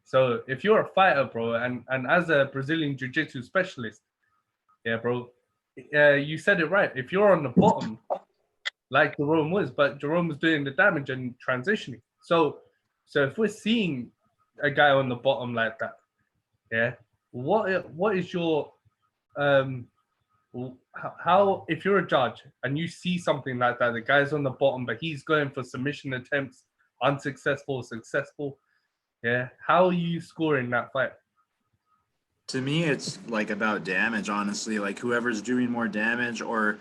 So if you're a fighter, bro, and as a Brazilian Jiu-Jitsu specialist, yeah, bro, you said it right. If you're on the bottom, like Jerome was, but Jerome was doing the damage and transitioning. So if we're seeing a guy on the bottom like that, yeah, what is your how if you're a judge and you see something like that, the guy's on the bottom but he's going for submission attempts, unsuccessful, successful, yeah, how are you scoring that fight? To me, it's like about damage, honestly. Like whoever's doing more damage, or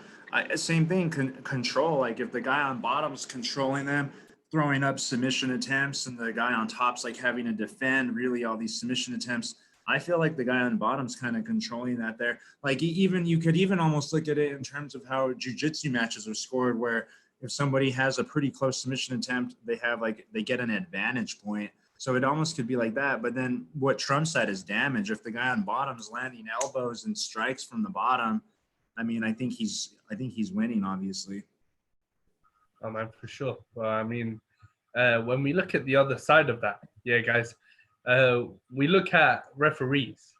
same thing, control. Like if the guy on bottom's controlling them, throwing up submission attempts, and the guy on top's like having to defend really all these submission attempts, I feel like the guy on bottom's kind of controlling that there. Like you could even almost look at it in terms of how jiu-jitsu matches are scored, where if somebody has a pretty close submission attempt, they get an advantage point. So it almost could be like that. But then what trumps that is damage. If the guy on bottom is landing elbows and strikes from the bottom, I mean, I think he's winning, obviously. Oh man, for sure. Well, I mean, when we look at the other side of that, yeah, guys, we look at referees.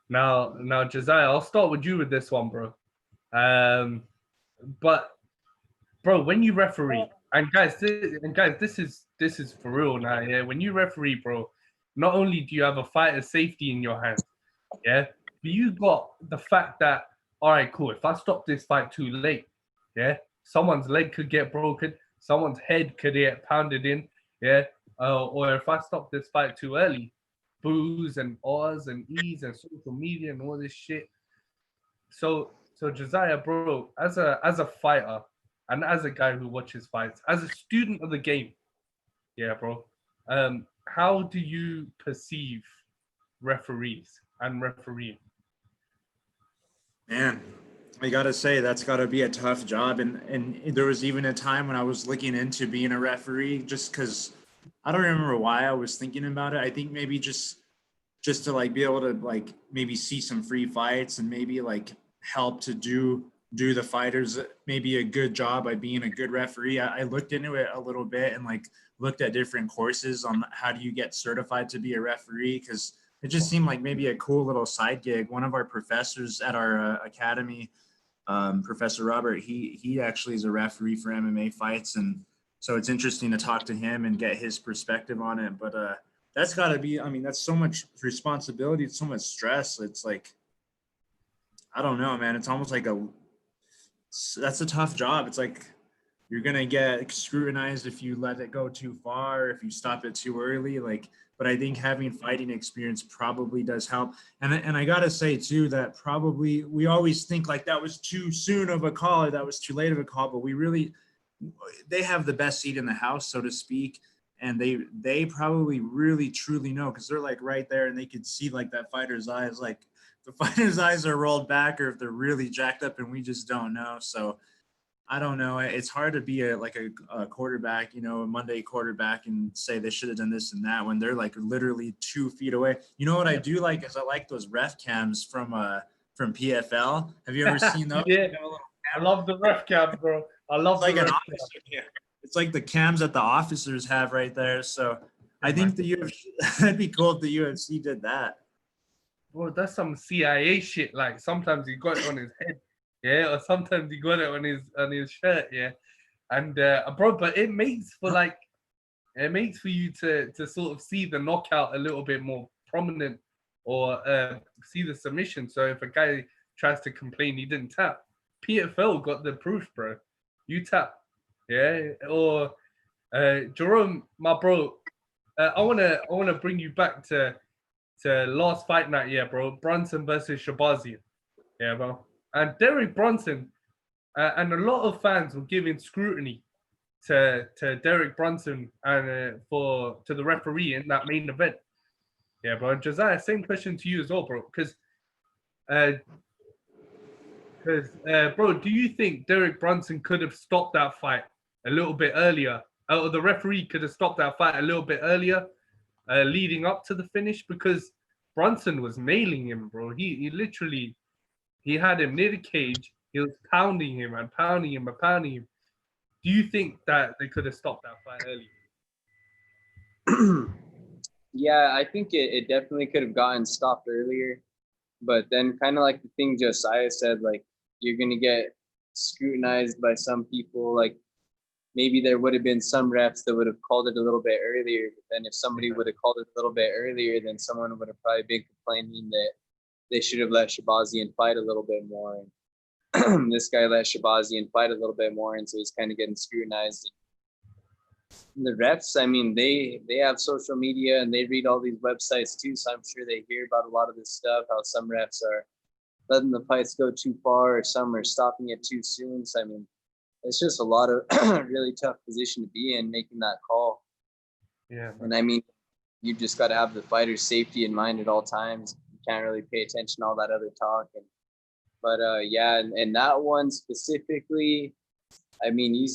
Now, Josiah, I'll start with you with this one, bro. But, bro, when you referee, and guys, this is for real now. Yeah, when you referee, bro, not only do you have a fighter's safety in your hands, yeah, but you got the fact that, all right, cool. If I stop this fight too late, yeah, someone's leg could get broken, someone's head could get pounded in, yeah, or if I stop this fight too early, boos and ahs and e's and social media and all this shit. So Josiah, bro, as a fighter and as a guy who watches fights, as a student of the game, yeah, bro, how do you perceive referees and refereeing? Man, I gotta say that's gotta be a tough job, and there was even a time when I was looking into being a referee, just because I don't remember why I was thinking about it. I think maybe just to like be able to like maybe see some free fights and maybe like help to do the fighters maybe a good job by being a good referee. I looked into it a little bit and like looked at different courses on how do you get certified to be a referee, because it just seemed like maybe a cool little side gig. One of our professors at our academy, Professor Robert, he actually is a referee for MMA fights, and so it's interesting to talk to him and get his perspective on it. But that's got to be, I mean, that's so much responsibility, it's so much stress. It's like, I don't know, man. It's almost like that's a tough job. It's like you're gonna get scrutinized if you let it go too far, if you stop it too early. Like, but I think having fighting experience probably does help. And I gotta say too that probably we always think like that was too soon of a call or that was too late of a call, but they have the best seat in the house, so to speak, and they probably really truly know, because they're like right there and they could see like that fighter's eyes, like the fighter's eyes are rolled back or if they're really jacked up and we just don't know. So I don't know. It's hard to be a quarterback, a Monday quarterback, and say they should have done this and that when they're like literally 2 feet away. You know what I do like is I like those ref cams from PFL. Have you ever seen those? Yeah, I love the ref cam, bro. I love it's like the an ref officer. Yeah. It's like the cams that the officers have right there. So I think the UFC, that'd be cool if the UFC did that. Bro, that's some CIA shit. Like sometimes he got it on his head, yeah, or sometimes he got it on his shirt, yeah. And bro, but it makes for you to sort of see the knockout a little bit more prominent, or see the submission. So if a guy tries to complain he didn't tap, PFL got the proof, bro. You tap, yeah. Or Jerome, my bro, I wanna bring you back to last fight night, yeah, bro. Brunson versus Shabazian, yeah, bro. And Derek Brunson, and a lot of fans were giving scrutiny to Derek Brunson and to the referee in that main event, yeah, bro. And Josiah, same question to you as well, bro. Because bro, do you think Derek Brunson could have stopped that fight a little bit earlier, or the referee could have stopped that fight a little bit earlier, leading up to the finish? Because Brunson was nailing him, bro. He literally, he had him near the cage. He was pounding him and pounding him and pounding him. Do you think that they could have stopped that fight earlier? Yeah, I think it definitely could have gotten stopped earlier. But then kind of like the thing Josiah said, like you're going to get scrutinized by some people. Like maybe there would have been some refs that would have called it a little bit earlier. But then if somebody would have called it a little bit earlier, then someone would have probably been complaining that they should have let Shabazian fight a little bit more. And this guy let Shabazian fight a little bit more. And so he's kind of getting scrutinized. And the refs, I mean, they have social media and they read all these websites too. So I'm sure they hear about a lot of this stuff, how some refs are letting the fights go too far or some are stopping it too soon. So, I mean, it's just a lot of really tough position to be in making that call. Yeah. And I mean, you just got to have the fighter's safety in mind at all times. You can't really pay attention to all that other talk. But yeah, and that one specifically, I mean, you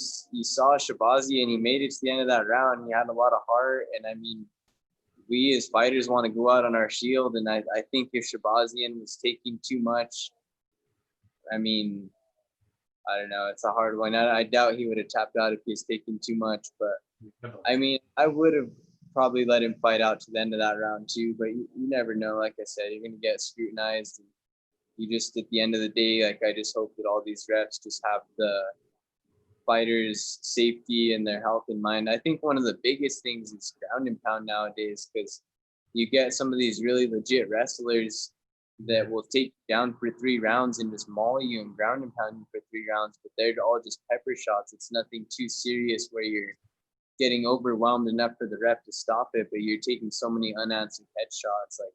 saw Shabazian and he made it to the end of that round. He had a lot of heart. And I mean, we as fighters want to go out on our shield. And I think if Shabazian was taking too much, I mean, I don't know. It's a hard one. I doubt he would have tapped out if he was taking too much. But I mean, I would have probably let him fight out to the end of that round too. But you never know. Like I said, you're going to get scrutinized. And you just, at the end of the day, like I just hope that all these refs just have the fighters' safety and their health in mind. I think one of the biggest things is ground and pound nowadays, because you get some of these really legit wrestlers that will take you down for 3 rounds and just maul you and ground and pound you for 3 rounds, but they're all just pepper shots. It's nothing too serious where you're getting overwhelmed enough for the ref to stop it, but you're taking so many unanswered headshots. Like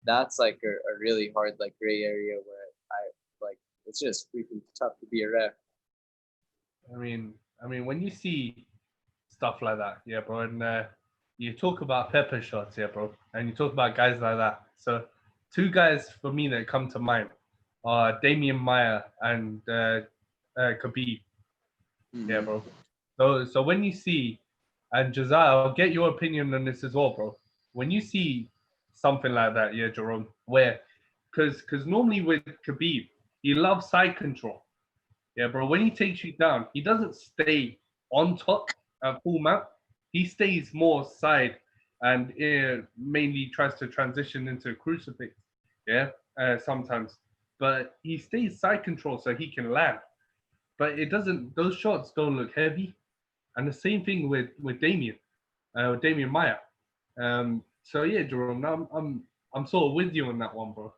that's like a really hard like gray area where it's just freaking tough to be a ref. I mean, when you see stuff like that, yeah, bro, and you talk about pepper shots, yeah, bro, and you talk about guys like that. So 2 guys for me that come to mind. Damian Maya and Khabib. Yeah, Mhm. bro. So when you see, and Josiah, I'll get your opinion on this as well, bro. When you see something like that, yeah, Jerome, where, because normally with Khabib, he loves side control. Yeah, bro. When he takes you down, he doesn't stay on top at full mount. He stays more side and mainly tries to transition into a crucifix. Yeah, sometimes, but he stays side control so he can land. But it doesn't. Those shots don't look heavy. And the same thing with Damian Maya. So yeah, Jerome, now I'm sort of with you on that one, bro.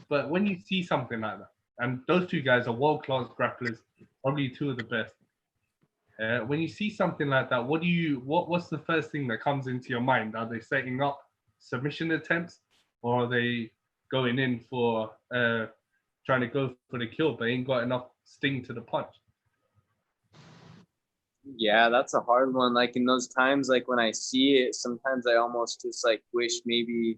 But when you see something like that, and those two guys are world class grapplers, probably two of the best. When you see something like that, what's the first thing that comes into your mind? Are they setting up submission attempts, or are they going in for trying to go for the kill, but ain't got enough sting to the punch? Yeah, that's a hard one. Like in those times, like when I see it, sometimes I almost just like wish maybe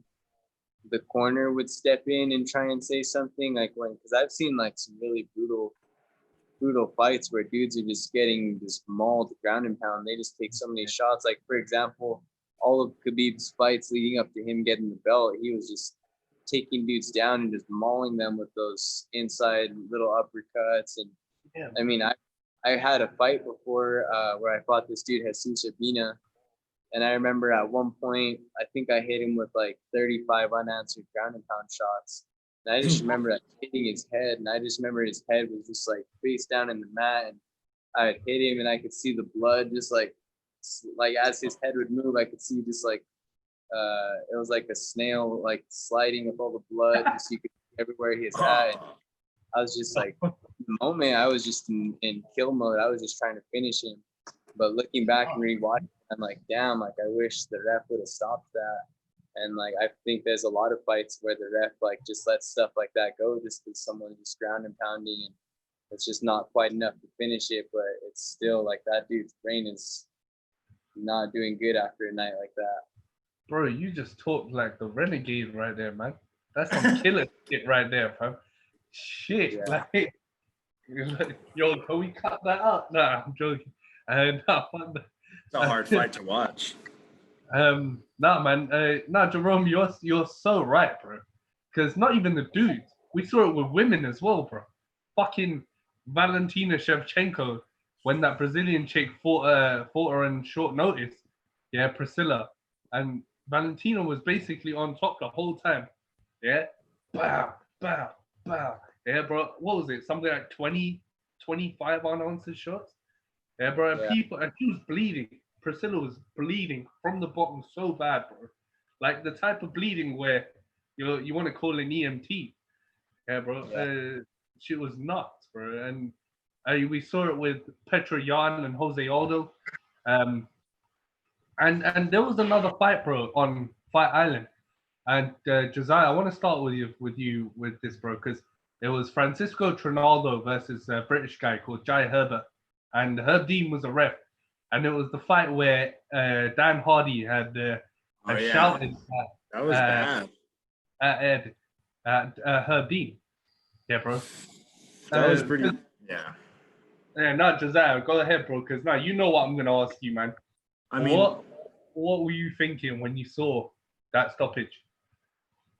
the corner would step in and try and say something. Like when, because I've seen like some really brutal fights where dudes are just getting just mauled ground and pound. They just take so many shots. Like for example, all of Khabib's fights leading up to him getting the belt, he was just taking dudes down and just mauling them with those inside little uppercuts. And Yeah. I mean, I had a fight before where I fought this dude, Jesus Urbina. And I remember at one point, I think I hit him with like 35 unanswered ground and pound shots. And I just remember hitting his head. And I just remember his head was just like face down in the mat. And I would hit him and I could see the blood just like as his head would move, I could see just like, it was like a snail like sliding with all the blood. Just you could see everywhere he was at. And I was just like, the moment I was just in kill mode. I was just trying to finish him. But looking back and rewatching, I'm like, damn, like I wish the ref would have stopped that. And like I think there's a lot of fights where the ref like just lets stuff like that go just because someone's just ground and pounding and it's just not quite enough to finish it. But it's still like that dude's brain is not doing good after a night like that. Bro, you just talked like the renegade right there, man. That's some killer shit right there, bro. Shit, Yeah. like, yo, can we cut that up? Nah, I'm joking. Nah, It's a hard fight to watch. nah, man. Nah, Jerome, you're so right, bro. Because not even the dudes. We saw it with women as well, bro. Fucking Valentina Shevchenko, when that Brazilian chick fought her in short notice. Yeah, Priscilla. And Valentina was basically on top the whole time. Yeah. Bow, bow, bow. Yeah, bro. What was it? Something like 20, 25 unanswered shots? Yeah, bro. And Yeah. people, and she was bleeding. Priscilla was bleeding from the bottom so bad, bro. Like the type of bleeding where you want to call an EMT. Yeah, bro. Yeah. She was nuts, bro. And we saw it with Petra Yan and Jose Aldo. And there was another fight, bro, on Fight Island. And Josiah, I want to start with you with this, bro, because it was Francisco Trinaldo versus a British guy called Jai Herbert, and Herb Dean was a ref, and it was the fight where Dan Hardy had shouted That was bad. at Ed at Herb Dean. Yeah, bro. That was pretty. Yeah. Yeah, not Josiah. Go ahead, bro, because now you know what I'm gonna ask you, man. I mean, what were you thinking when you saw that stoppage?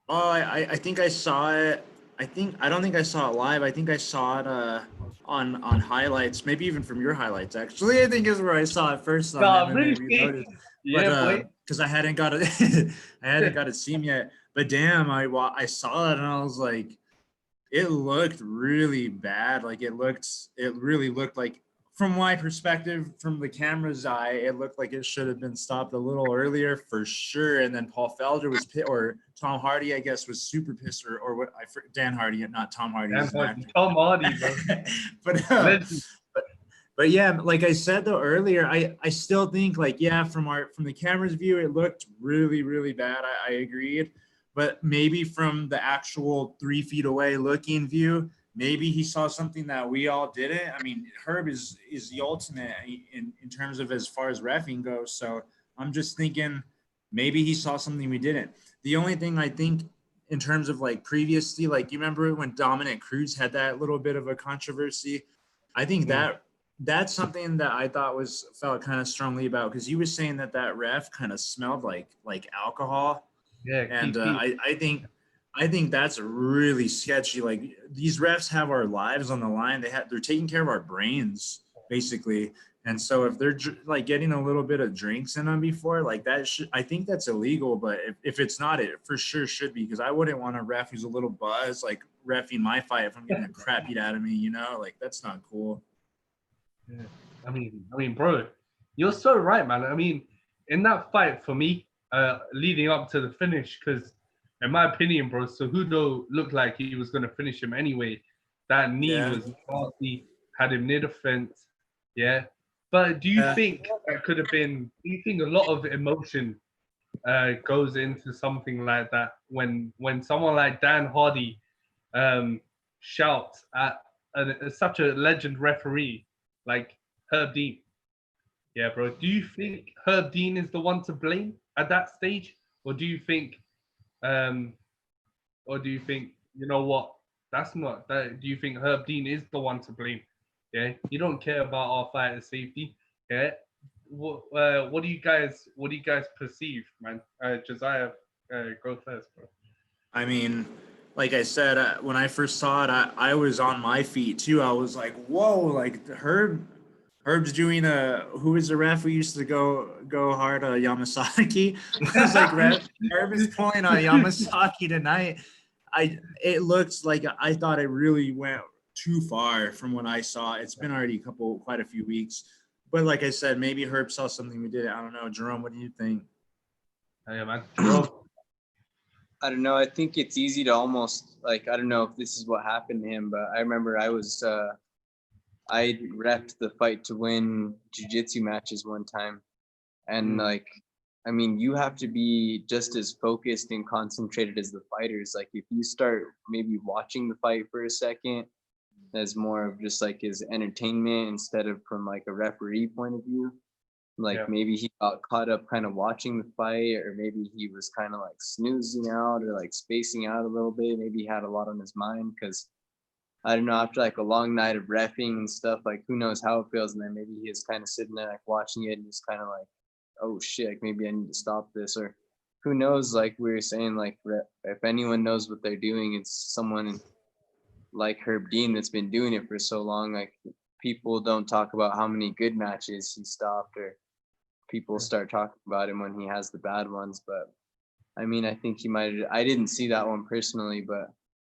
oh, I think I saw it. I don't think I saw it live. I think I saw it on highlights, maybe even from your highlights. Actually, I think is where I saw it first. Nah, really? Yeah, boy. Because I hadn't got it, I hadn't got it seen yet. But damn, I saw it and I was like, it looked really bad. Like it really looked like, from my perspective, from the camera's eye, it looked like it should have been stopped a little earlier for sure. And then Paul Felder was pissed, or Tom Hardy, I guess, was super pissed, or what? Dan Hardy, not Tom Hardy. Tom Hardy, bro. But yeah, like I said though earlier, I still think like, yeah, from the camera's view, it looked really, really bad. I agreed. But maybe from the actual 3 feet away looking view, maybe he saw something that we all didn't. I mean, Herb is the ultimate in terms of as far as reffing goes. So I'm just thinking maybe he saw something we didn't. The only thing I think in terms of like previously, like you remember when Dominic Cruz had that little bit of a controversy. I think that's something that I thought felt kind of strongly about, because he was saying that ref kind of smelled like alcohol. Yeah, And I think that's really sketchy. Like, these refs have our lives on the line. They're taking care of our brains basically. And so if they're like getting a little bit of drinks in them before, like that I think that's illegal. But if it's not, it for sure should be, because I wouldn't want a ref who's a little buzzed, like reffing my fight if I'm getting the crap beat out of me, you know, like that's not cool. Yeah. I mean, bro, you're so right, man. I mean, in that fight for me, leading up to the finish, because in my opinion, bro, Cejudo looked like he was gonna finish him anyway. That knee was nasty, had him near the fence. Yeah. But do you think that could have been? Do you think a lot of emotion goes into something like that when someone like Dan Hardy shouts at such a legend referee like Herb Dean? Yeah, bro. Do you think Herb Dean is the one to blame at that stage, or do you think, um, you know what? That's not that. Do you think Herb Dean is the one to blame? Yeah, you don't care about our fighters' safety. Yeah. What do you guys perceive, man? Josiah, go first, bro. I mean, like I said, when I first saw it, I was on my feet too. I was like, whoa, like Herb's doing who is the ref who used to go hard, Yamasaki? I was like, Herb is pulling on Yamasaki tonight. It looks like, I thought it really went too far from what I saw. It's been already quite a few weeks. But like I said, maybe Herb saw something we did. I don't know. Jerome, what do you think? Yeah, man. Jerome. I don't know. I think it's easy to almost, like, I don't know if this is what happened to him, but I remember I repped the fight to win jiu-jitsu matches one time. And like, I mean, you have to be just as focused and concentrated as the fighters. Like, if you start maybe watching the fight for a second as more of just like his entertainment instead of from like a referee point of view, like maybe he got caught up kind of watching the fight, or maybe he was kind of like snoozing out or like spacing out a little bit. Maybe he had a lot on his mind, because I don't know, after like a long night of reffing and stuff, like who knows how it feels. And then maybe he is kind of sitting there like watching it and he's kind of like, oh shit, like maybe I need to stop this. Or who knows, like we were saying, like if anyone knows what they're doing, it's someone like Herb Dean that's been doing it for so long. Like, people don't talk about how many good matches he stopped, or people start talking about him when he has the bad ones. But I mean, I think I didn't see that one personally, but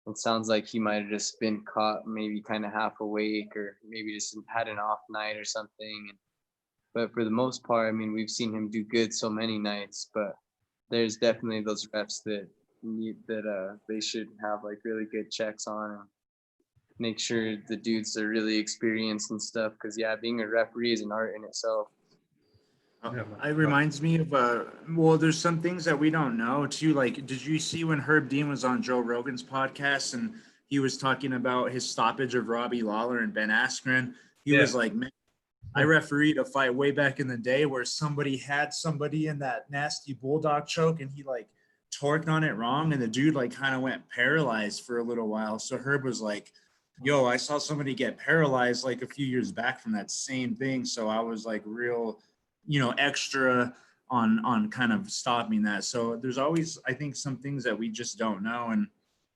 it sounds like he might have just been caught maybe kind of half awake, or maybe just had an off night or something. But for the most part, I mean, we've seen him do good so many nights, but there's definitely those refs that they should have like really good checks on, and make sure the dudes are really experienced and stuff. Because being a referee is an art in itself. It reminds me of well, there's some things that we don't know too. Like, did you see when Herb Dean was on Joe Rogan's podcast and he was talking about his stoppage of Robbie Lawler and Ben Askren? He was like, man, I refereed a fight way back in the day where somebody had somebody in that nasty bulldog choke and he like torqued on it wrong, and the dude like kind of went paralyzed for a little while. So Herb was like, yo, I saw somebody get paralyzed like a few years back from that same thing. So I was like real, extra on kind of stopping that. So there's always, I think, some things that we just don't know. And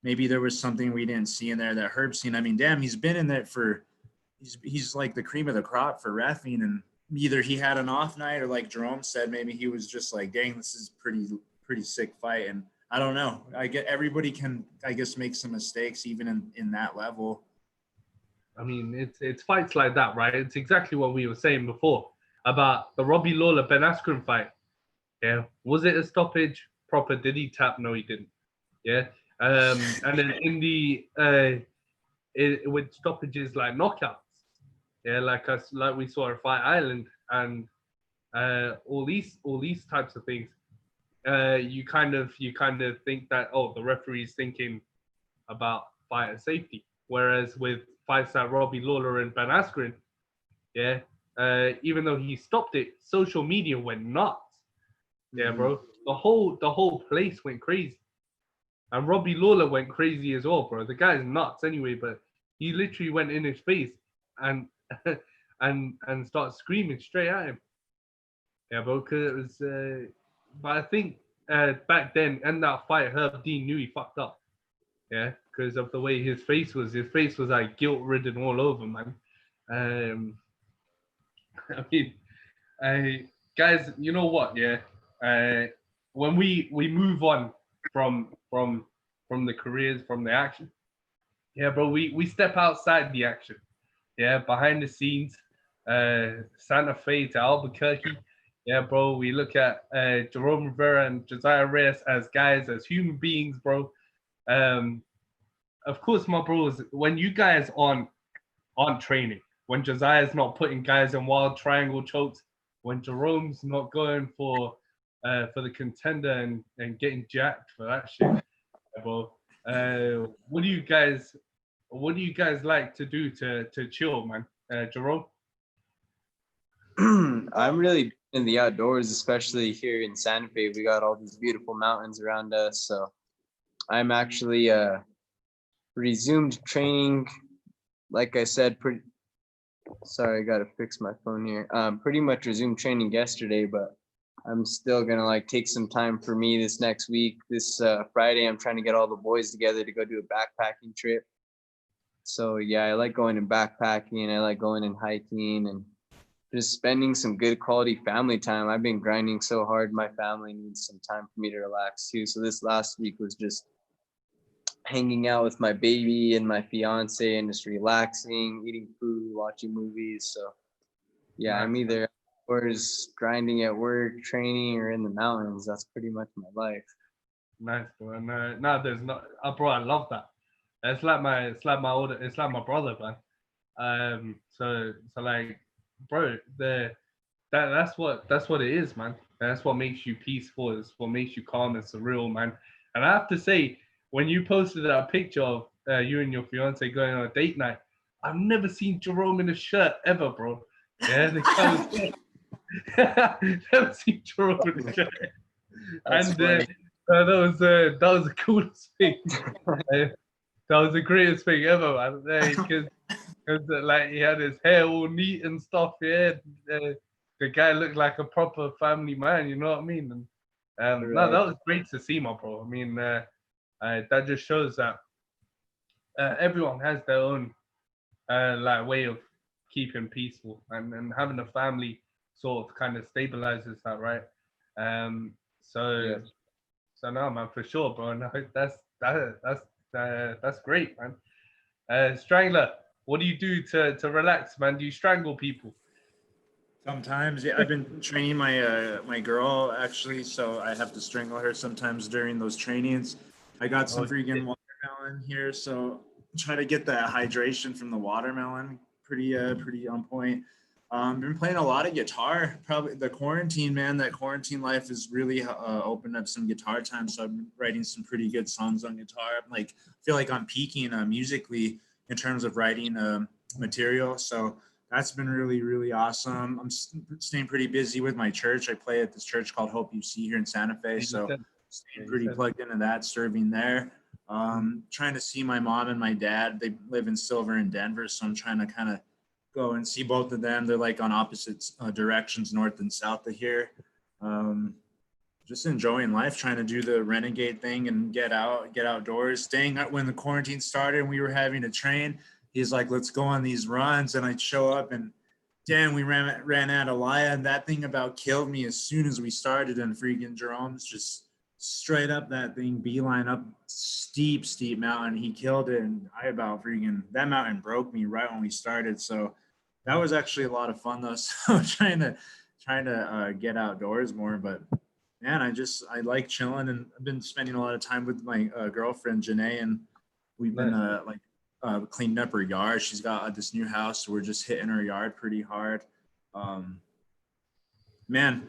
maybe there was something we didn't see in there that Herb's seen. I mean, damn, he's been in there he's like the cream of the crop for reffing. And either he had an off night, or like Jerome said, maybe he was just like, dang, this is pretty sick fight. And I don't know. I get everybody can, I guess, make some mistakes even in that level. I mean, it's fights like that, right? It's exactly what we were saying before about the Robbie Lawler Ben Askren fight. Yeah, was it a stoppage? Proper? Did he tap? No, he didn't. Yeah, and then in the with stoppages like knockouts, yeah, like we saw at Fight Island, and all these types of things. You kind of think that, oh, the referee's thinking about fighter safety, whereas with fights like Robbie Lawler and Ben Askren, yeah, even though he stopped it, social media went nuts. Yeah, bro. The whole place went crazy. And Robbie Lawler went crazy as well, bro. The guy's nuts anyway, but he literally went in his face and and started screaming straight at him. Yeah, bro, because it was. But I think back then in that fight, Herb Dean knew he fucked up. Yeah, because of the way his face was. His face was like guilt-ridden all over, man. I mean, guys, you know what? Yeah, when we move on from the careers, from the action, yeah, bro, we step outside the action, yeah, behind the scenes, Santa Fe to Albuquerque, yeah, bro. We look at Jerome Rivera and Josiah Reyes as guys, as human beings, bro. Of course, my bros, when you guys aren't training, when Josiah's not putting guys in wild triangle chokes, when Jerome's not going for the contender and getting jacked for that shit, bro. What do you guys like to do to chill, man? Jerome? I'm really in the outdoors, especially here in Santa Fe. We got all these beautiful mountains around us. So I'm actually resumed training. Like I said, sorry, I gotta fix my phone here. Pretty much resumed training yesterday, but I'm still gonna like take some time for me this next week. This Friday, I'm trying to get all the boys together to go do a backpacking trip. So yeah, I like going and backpacking. I like going and hiking and just spending some good quality family time. I've been grinding so hard. My family needs some time for me to relax too. So this last week was just hanging out with my baby and my fiance and just relaxing, eating food, watching movies. So yeah, I'm either outdoors, grinding at work, training, or in the mountains. That's pretty much my life. Nice, bro. And no, there's not, bro. I love that. It's like my brother, man. So like, bro, that's what it is, man. That's what makes you peaceful. It's what makes you calm and surreal, man. And I have to say, when you posted that picture of you and your fiance going on a date night, I've never seen Jerome in a shirt ever, bro. Yeah, the guy was never seen Jerome in a shirt. And that was the coolest thing. That was the greatest thing ever, man. Because like he had his hair all neat and stuff. Yeah, the guy looked like a proper family man. You know what I mean? And Right. no, that was great to see, my bro. I mean, that just shows that everyone has their own like way of keeping peaceful, and having a family sort of kind of stabilizes that, right? So no, man, for sure, bro. No, that's great, man. Strangler, what do you do to relax, man? Do you strangle people? Sometimes, yeah. I've been training my girl actually, so I have to strangle her sometimes during those trainings. I got some freaking watermelon here, so try to get that hydration from the watermelon. Pretty on point. Been playing a lot of guitar. Probably the quarantine, man. That quarantine life has really opened up some guitar time. So I'm writing some pretty good songs on guitar. I'm like, feel like I'm peaking musically in terms of writing material. So that's been really awesome. I'm staying pretty busy with my church. I play at this church called Hope You See here in Santa Fe. So staying pretty plugged into that, serving there. Trying to see my mom and my dad. They live in Silver and Denver, so I'm trying to kind of go and see both of them. They're like on opposite directions, north and south of here. Just enjoying life, trying to do the renegade thing and get outdoors. Staying up when the quarantine started and we were having to train. He's like, let's go on these runs. And I'd show up and damn, we ran out of Laya. And that thing about killed me as soon as we started. And freaking Jerome's just straight up that thing, beeline up steep mountain. He killed it. And that mountain broke me right when we started. So that was actually a lot of fun though. So trying to get outdoors more, but man, I like chilling, and I've been spending a lot of time with my girlfriend Janae, and we've been cleaning up her yard. She's got this new house, so we're just hitting her yard pretty hard. Man,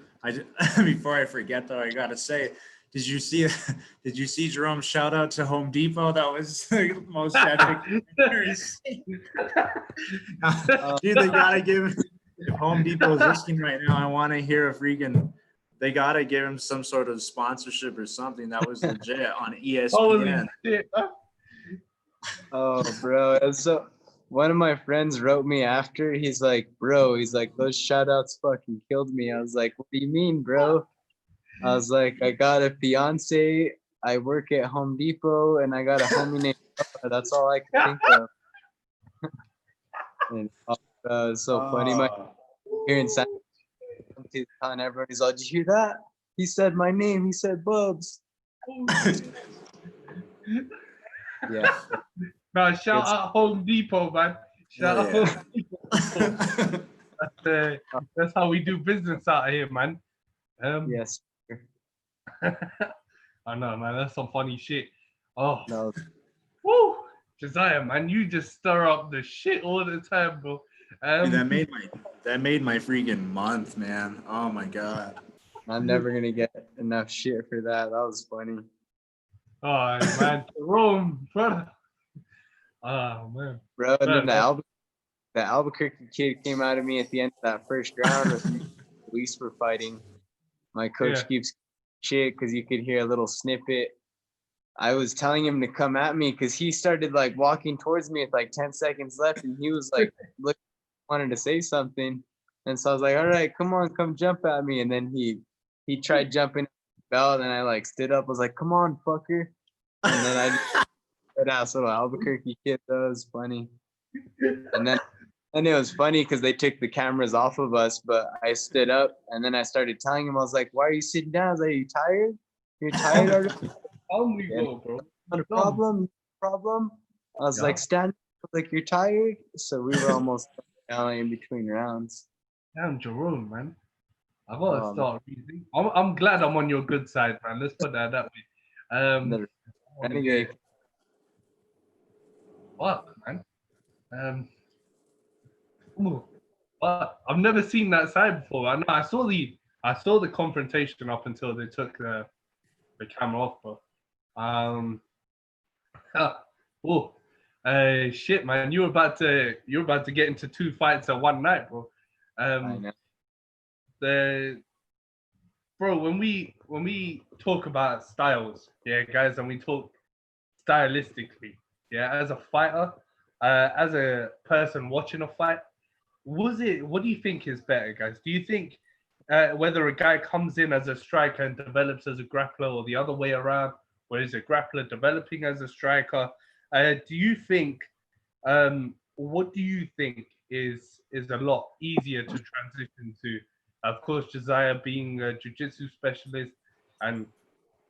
before I forget though, I gotta say, did you see Jerome's shout out to Home Depot? That was the most epic. Dude, they gotta give. If Home Depot is listening right now, I want to hear a freaking They gotta give him some sort of sponsorship or something. That was legit on Holy ESPN. shit. Oh, bro. And so one of my friends wrote me after. He's like, bro, he's like, those shout outs fucking killed me. I was like, what do you mean, bro? I was like, I got a fiance, I work at Home Depot, and I got a homie named Noah. That's all I could think of. And it's so funny. My here in San Francisco, telling everybody, he's like, did you hear that? He said my name. He said Bubs. Yeah. No, shout out Home Depot, man. Shout out Home Depot. That's how we do business out here, man. Yes. I know, man. That's some funny shit. Oh, No. woo, Josiah, man, you just stir up the shit all the time, bro. Dude, that made my freaking month, man. Oh my god. I'm never gonna get enough shit for that. That was funny. Oh man, Jerome, brother. Oh man, Bro, and then the Albuquerque kid came out of me at the end of that first round with me. Police were fighting. My coach keeps shit because you could hear a little snippet. I was telling him to come at me because he started like walking towards me with like 10 seconds left, and he was like wanted to say something. And so I was like, all right, come on, come jump at me. And then he tried jumping belt, and I like stood up, was like, come on, fucker. And then I that ass little Albuquerque kid, that was funny. And then it was funny because they took the cameras off of us, but I stood up and then I started telling him, I was like, why are you sitting down? I was like, are you tired? You're tired already? bro. Not a problem. I was like, stand up, like you're tired. So we were almost down in between rounds. Damn, Jerome, man. I gotta start reading. I'm glad I'm on your good side, man. Let's put that way. Renegade. Fuck, man. But I've never seen that side before. I know I saw the confrontation up until they took the camera off, but shit, man, you're about to get into 2 fights at one night, bro. I know. When we talk about styles, yeah, guys, and we talk stylistically, yeah, as a fighter, as a person watching a fight, what do you think is better, guys? Do you think whether a guy comes in as a striker and develops as a grappler, or the other way around, or is a grappler developing as a striker? Do you think what do you think is a lot easier to transition to? Of course, Josiah being a jiu-jitsu specialist, and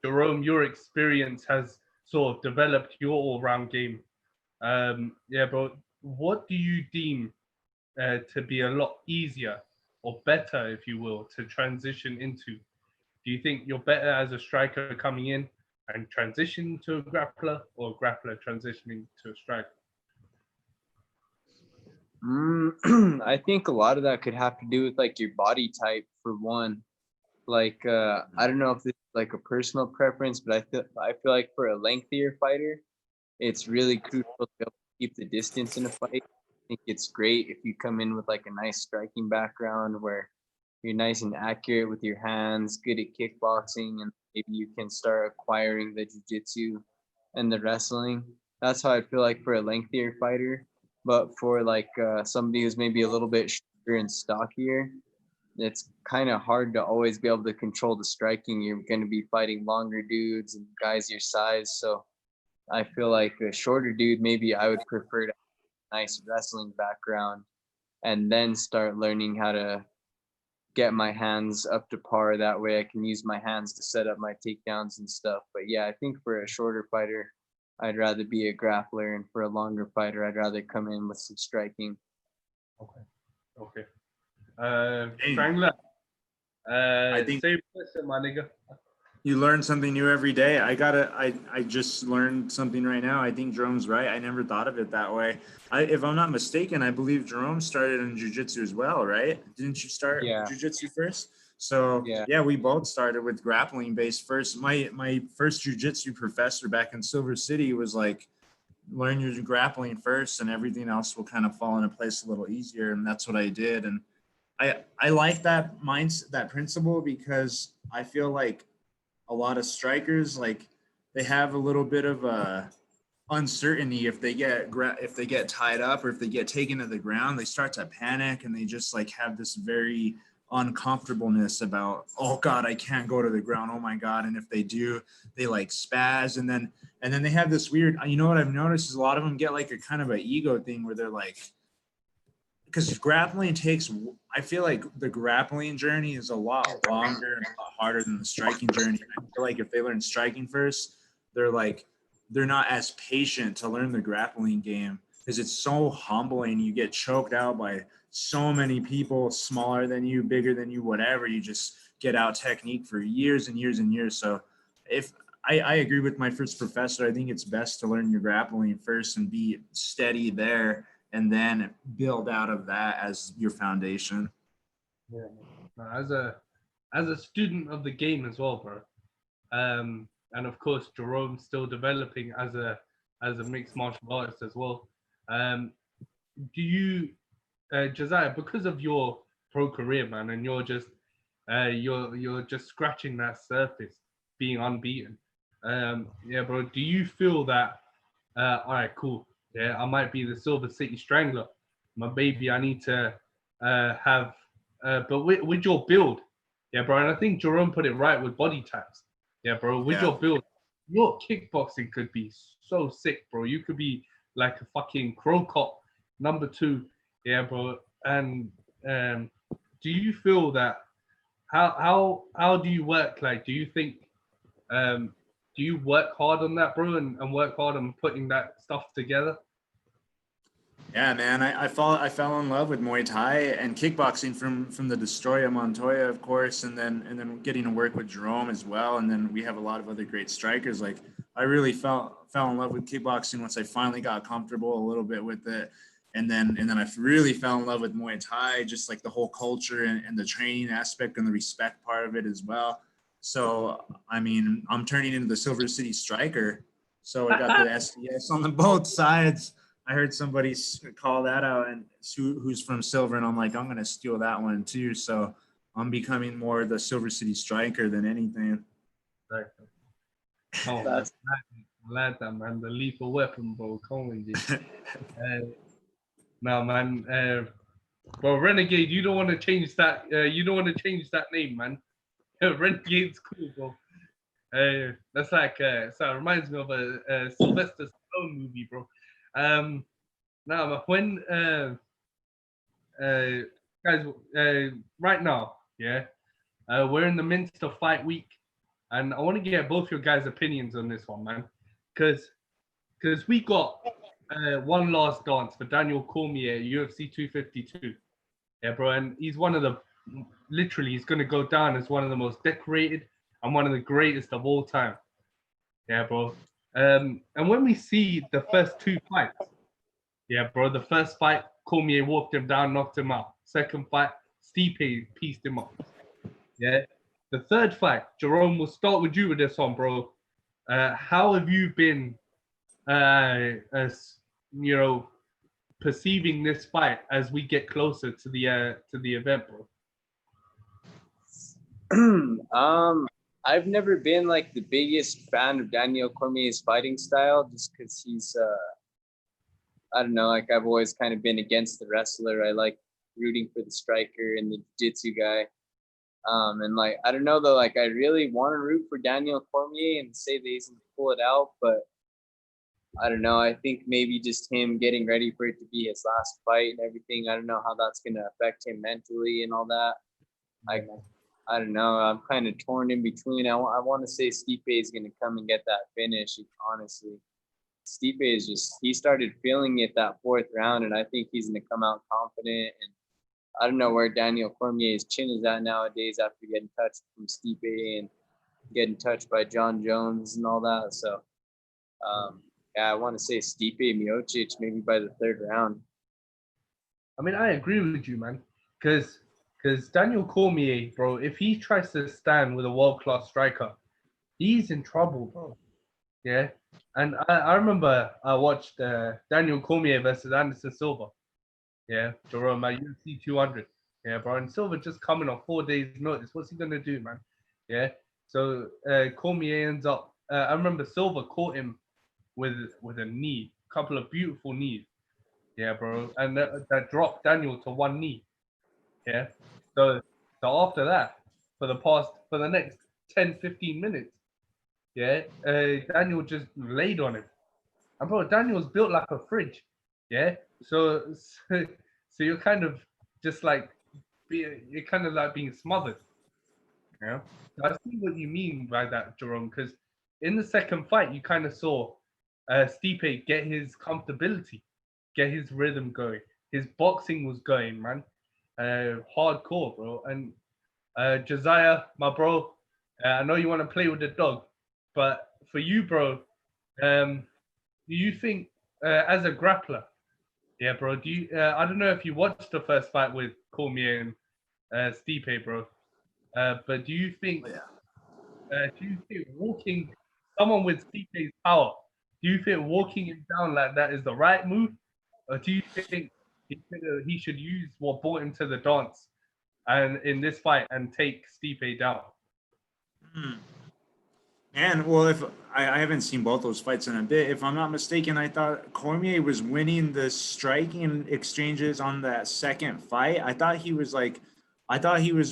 Jerome, your experience has sort of developed your all-round game. But what do you deem to be a lot easier or better, if you will, to transition into? Do you think you're better as a striker coming in and transition to a grappler, or a grappler transitioning to a striker? I think a lot of that could have to do with like your body type for one. Like I don't know if this is like a personal preference, but I feel like for a lengthier fighter, it's really crucial to be able to keep the distance in a fight. I think it's great if you come in with like a nice striking background where you're nice and accurate with your hands, good at kickboxing, and maybe you can start acquiring the jiu-jitsu and the wrestling. That's how I feel like for a lengthier fighter. But for like somebody who's maybe a little bit shorter and stockier, it's kind of hard to always be able to control the striking. You're going to be fighting longer dudes and guys your size. So I feel like a shorter dude, maybe I would prefer to have a nice wrestling background and then start learning how to get my hands up to par. That way I can use my hands to set up my takedowns and stuff. But yeah, I think for a shorter fighter, I'd rather be a grappler, and for a longer fighter, I'd rather come in with some striking. Okay. Strangler. I think same question, my nigga. you learn something new every day. I just learned something right now. I think Jerome's right. I never thought of it that way. If I'm not mistaken, I believe Jerome started in jiu-jitsu as well, right? Didn't you start jiu-jitsu first? So yeah, we both started with grappling based first. My first jiu-jitsu professor back in Silver City was like, learn your grappling first and everything else will kind of fall into place a little easier. And that's what I did. And I like that mindset, that principle, because I feel like a lot of strikers, like they have a little bit of a uncertainty if they get tied up or if they get taken to the ground. They start to panic and they just like have this very uncomfortableness about, oh God, I can't go to the ground. Oh my God. And if they do, they like spaz. And then they have this weird, you know what I've noticed is a lot of them get like a kind of an ego thing where they're like, because grappling takes, I feel like the grappling journey is a lot longer and a lot harder than the striking journey. I feel like if they learn striking first, they're not as patient to learn the grappling game because it's so humbling. You get choked out by so many people smaller than you, bigger than you, whatever. You just get out technique for years and years and years. So if I agree with my first professor, I think it's best to learn your grappling first and be steady there and then build out of that as your foundation. Yeah. As a student of the game as well, bro. And of course, Jerome's still developing as a mixed martial artist as well. Do you, Josiah, because of your pro career, man, and you're just scratching that surface, being unbeaten. Yeah, bro. Do you feel that? All right, cool. Yeah, I might be the Silver City Strangler. My baby, I need to have, but with your build, yeah, bro. And I think Jerome put it right with body types. Yeah, bro. With your build, your kickboxing could be so sick, bro. You could be like a fucking Crow Cop #2. Yeah, bro. And do you feel that? How do you work? Like, do you think? Do you work hard on that, bro, and work hard on putting that stuff together? Yeah, man, I fell in love with Muay Thai and kickboxing from the Destroyer Montoya, of course, and then getting to work with Jerome as well, and then we have a lot of other great strikers. Like I really fell in love with kickboxing once I finally got comfortable a little bit with it, and then I really fell in love with Muay Thai, just like the whole culture and the training aspect and the respect part of it as well. So I mean, I'm turning into the Silver City Striker, so I got the SDS on the both sides. I heard somebody call that out, and who's from Silver, and I'm like, I'm gonna steal that one too. So I'm becoming more the Silver City Striker than anything. Right. Oh, that's glad that, man. The lethal weapon, bro. Calling you. No, man. Bro, Renegade, you don't want to change that. You don't want to change that name, man. Renegade's cool, bro. That's like, so it reminds me of a Sylvester Stallone movie, bro. Now, when guys, right now, yeah, we're in the midst of fight week, and I want to get both your guys' opinions on this one, man, because we got one last dance for Daniel Cormier at UFC 252, yeah, bro, and he's one of the, literally, he's gonna go down as one of the most decorated and one of the greatest of all time, yeah, bro. And when we see the first two fights, yeah, bro, the first fight, Cormier walked him down, knocked him out. Second fight, Stipe pieced him up. Yeah. The third fight, Jerome, we'll start with you with this one, bro. How have you been, as you know, perceiving this fight as we get closer to the event, bro? I've never been like the biggest fan of Daniel Cormier's fighting style, just because he's I don't know, like I've always kind of been against the wrestler. I like rooting for the striker and the jiu-jitsu guy. And like, I don't know though, like I really want to root for Daniel Cormier and say that he's going to pull it out, but I don't know. I think maybe just him getting ready for it to be his last fight and everything. I don't know how that's going to affect him mentally and all that. I don't know. I'm kind of torn in between. I want to say Stipe is going to come and get that finish, honestly. Stipe is just, he started feeling it that fourth round, and I think he's going to come out confident. And I don't know where Daniel Cormier's chin is at nowadays after getting touched from Stipe and getting touched by John Jones and all that. So, yeah, I want to say Stipe Miocic maybe by the third round. I mean, I agree with you, man, because Daniel Cormier, bro, if he tries to stand with a world-class striker, he's in trouble, bro. Yeah. And I remember I watched Daniel Cormier versus Anderson Silva. Yeah, Jerome at UFC 200. Yeah, bro. And Silva just coming on 4 days' notice. What's he going to do, man? Yeah. So Cormier ends up. I remember Silva caught him with a knee, couple of beautiful knees. Yeah, bro, and that dropped Daniel to one knee. Yeah. So after that, for the next 10, 15 minutes, yeah, Daniel just laid on him. And bro, Daniel's built like a fridge. Yeah. So you're kind of just like you're kind of like being smothered. Yeah. So I see what you mean by that, Jerome, because in the second fight, you kind of saw Stipe get his comfortability, get his rhythm going. His boxing was going, man. Hardcore, bro. And Josiah, my bro, I know you want to play with the dog, but for you, bro, do you think as a grappler, yeah, bro, do you? I don't know if you watched the first fight with Cormier and Stipe, bro, but do you think walking someone with Stipe's power, do you think walking him down like that is the right move, or do you think he should use what brought him to the dance and in this fight and take Stipe down? And well, if I haven't seen both those fights in a bit, if I'm not mistaken, I thought Cormier was winning the striking exchanges on that second fight. I thought he was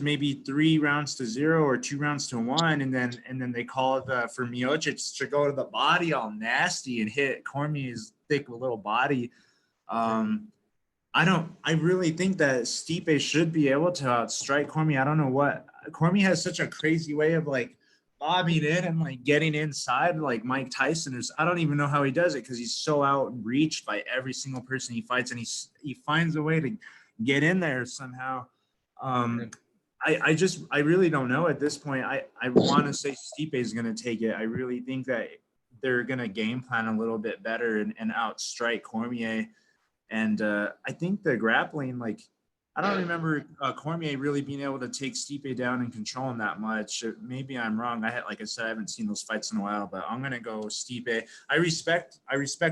maybe 3 rounds to 0 or 2 rounds to 1, and then they called for Miocic to go to the body all nasty and hit Cormier's thick little body. I really think that Stipe should be able to outstrike Cormier. I don't know what Cormier has such a crazy way of like lobbing in and like getting inside like Mike Tyson is. I don't even know how he does it because he's so outreached by every single person he fights, and he finds a way to get in there somehow. I really don't know at this point. I want to say Stipe is going to take it. I really think that they're going to game plan a little bit better and outstrike Cormier. And I think the grappling, like, I don't remember Cormier really being able to take Stipe down and control him that much. Maybe I'm wrong. Like I said, I haven't seen those fights in a while, but I'm gonna go Stipe. I respect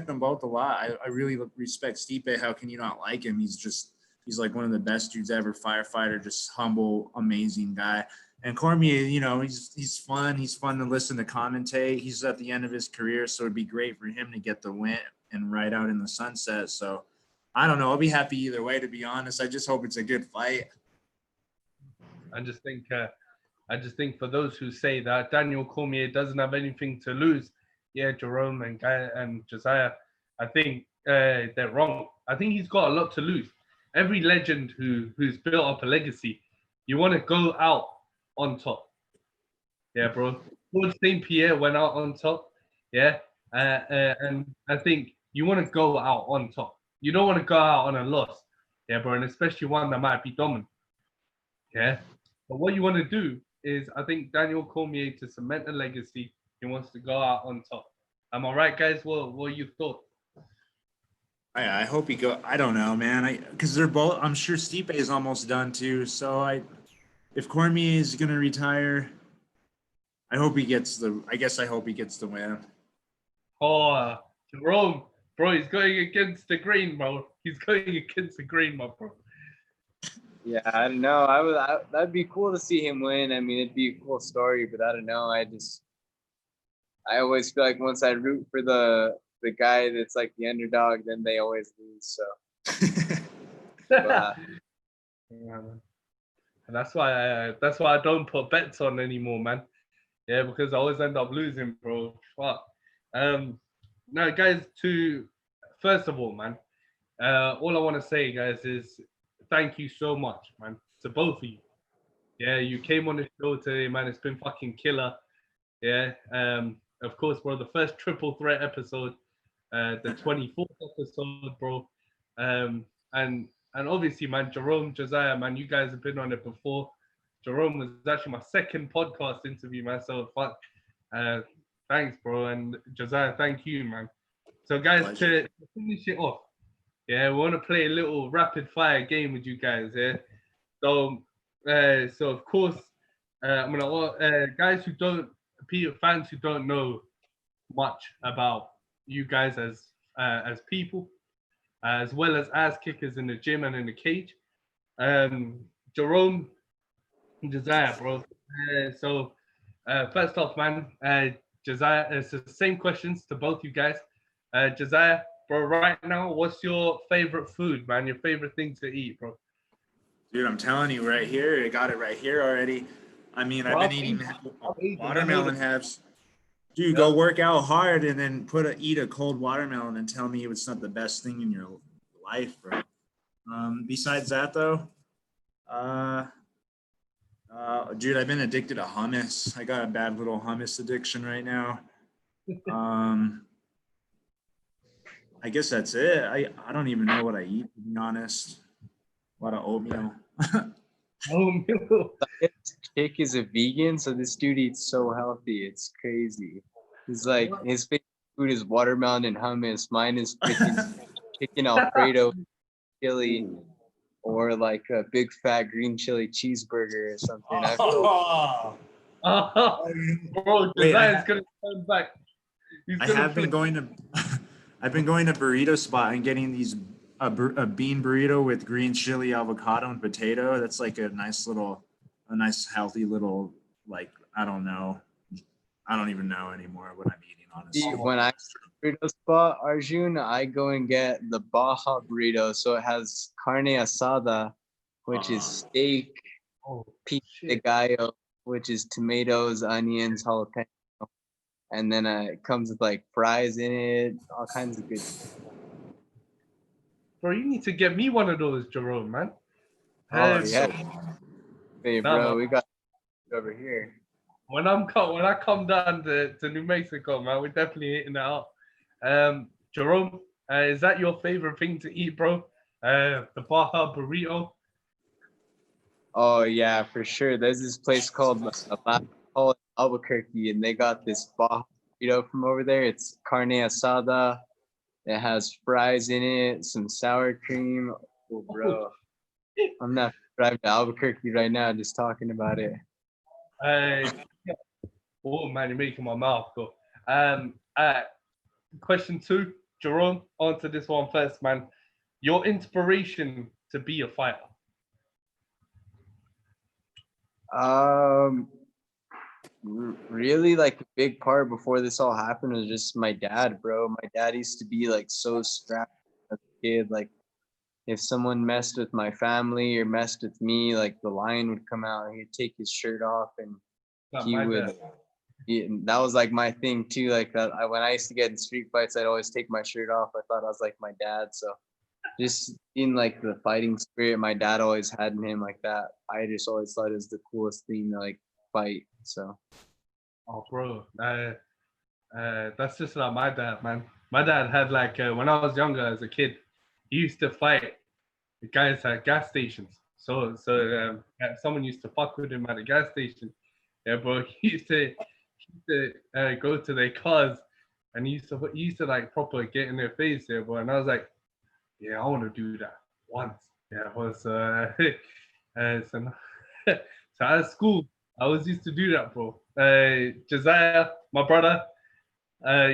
them both a lot. I really respect Stipe. How can you not like him? He's like one of the best dudes ever. Firefighter, just humble, amazing guy. And Cormier, he's fun. He's fun to listen to commentate. He's at the end of his career, so it'd be great for him to get the win and ride out in the sunset. So I don't know. I'll be happy either way, to be honest. I just hope it's a good fight. I just think for those who say that Daniel Cormier doesn't have anything to lose, yeah, Jerome and Josiah, I think they're wrong. I think he's got a lot to lose. Every legend who's built up a legacy, you want to go out on top. Yeah, bro. George St. Pierre went out on top. Yeah. And I think you want to go out on top. You don't want to go out on a loss. Yeah, bro. And especially one that might be dominant. Yeah. But what you want to do is, I think Daniel Cormier, to cement a legacy, he wants to go out on top. Am I right, guys? What you thought? I hope he go. I don't know, man. Because they're both. I'm sure Stipe is almost done too. So if Cormier is gonna retire, I hope he gets the. I guess I hope he gets the win. Oh, Jerome, bro, he's going against the grain, bro. He's going against the grain, my bro. Yeah, I don't know. That'd be cool to see him win. I mean, it'd be a cool story, but I don't know. I always feel like once I root for the guy that's like the underdog, then they always lose. So, Yeah, man. And that's why I don't put bets on anymore, man. Yeah, because I always end up losing, bro. Fuck. Now, guys, first of all, man, all I want to say, guys, is thank you so much, man, to both of you. Yeah, you came on the show today, man. It's been fucking killer. Yeah. Of course, bro, the first triple threat episode, the 24th episode, bro. And obviously, man, Jerome, Josiah, man, you guys have been on it before. Jerome was actually my second podcast interview, man. So fuck. Thanks, bro. And Josiah, thank you, man. So, guys, to finish it off, yeah, we want to play a little rapid fire game with you guys. Yeah. So of course, I'm gonna guys fans who don't know much about you guys as people, as well as ass kickers in the gym and in the cage. Jerome, Josiah, bro. So First off, man, Josiah, it's the same questions to both you guys. Josiah, bro, right now, what's your favorite food, man? Your favorite thing to eat, bro? Dude, I'm telling you right here, I got it right here already. I mean, I've been eating watermelon halves. Dude, go work out hard and then eat a cold watermelon and tell me it's not the best thing in your life, bro. Besides that, though, dude, I've been addicted to hummus. I got a bad little hummus addiction right now. I guess that's it. I don't even know what I eat, to be honest. A lot of oatmeal. Oatmeal. Chick is a vegan, so this dude eats so healthy. It's crazy. He's like, his favorite food is watermelon and hummus. Mine is freaking chicken Alfredo, chili, or like a big fat green chili cheeseburger or something. Bro, Josiah's gonna turn back. I've been going to Burrito Spot and getting a bean burrito with green chili, avocado, and potato. That's like a nice healthy little, like, I don't know. I don't even know anymore what I'm eating, honestly. When I burrito spot, Arjun, I go and get the Baja burrito. So it has carne asada, which is steak, pico de gallo, which is tomatoes, onions, jalapeno, and then it comes with like fries in it, all kinds of good stuff. Bro, you need to get me one of those, Jerome, man. Oh yeah. Hey, bro, man. we got it over here. When I come down to New Mexico, man, we're definitely hitting that up. Jerome, is that your favorite thing to eat, bro? The Baja burrito. Oh yeah, for sure. There's this place called Albuquerque, and they got this Baja burrito from over there. It's carne asada. It has fries in it, some sour cream. Oh, bro, I'm not driving to Albuquerque right now just talking about it. Oh man, you're making my mouth go. Question 2, Jerome, answer this one first, man. Your inspiration to be a fighter. Really, like a big part before this all happened was just my dad, bro. My dad used to be like so strapped as a kid. Like if someone messed with my family or messed with me, like the lion would come out and he'd take his shirt off and that was like my thing too. Like when I used to get in street fights, I'd always take my shirt off. I thought I was like my dad. So just in like the fighting spirit my dad always had in him, like that, I just always thought it was the coolest thing to like fight. So bro, that's just like my dad, man. My dad had like when I was younger as a kid, he used to fight the guys at gas stations. So someone used to fuck with him at a gas station. Yeah, bro. He used to go to their cars and he used to like proper get in their face there, bro. And I was like, yeah, I want to do that once. Yeah, it was so at school I was used to do that, bro. Josiah, my brother,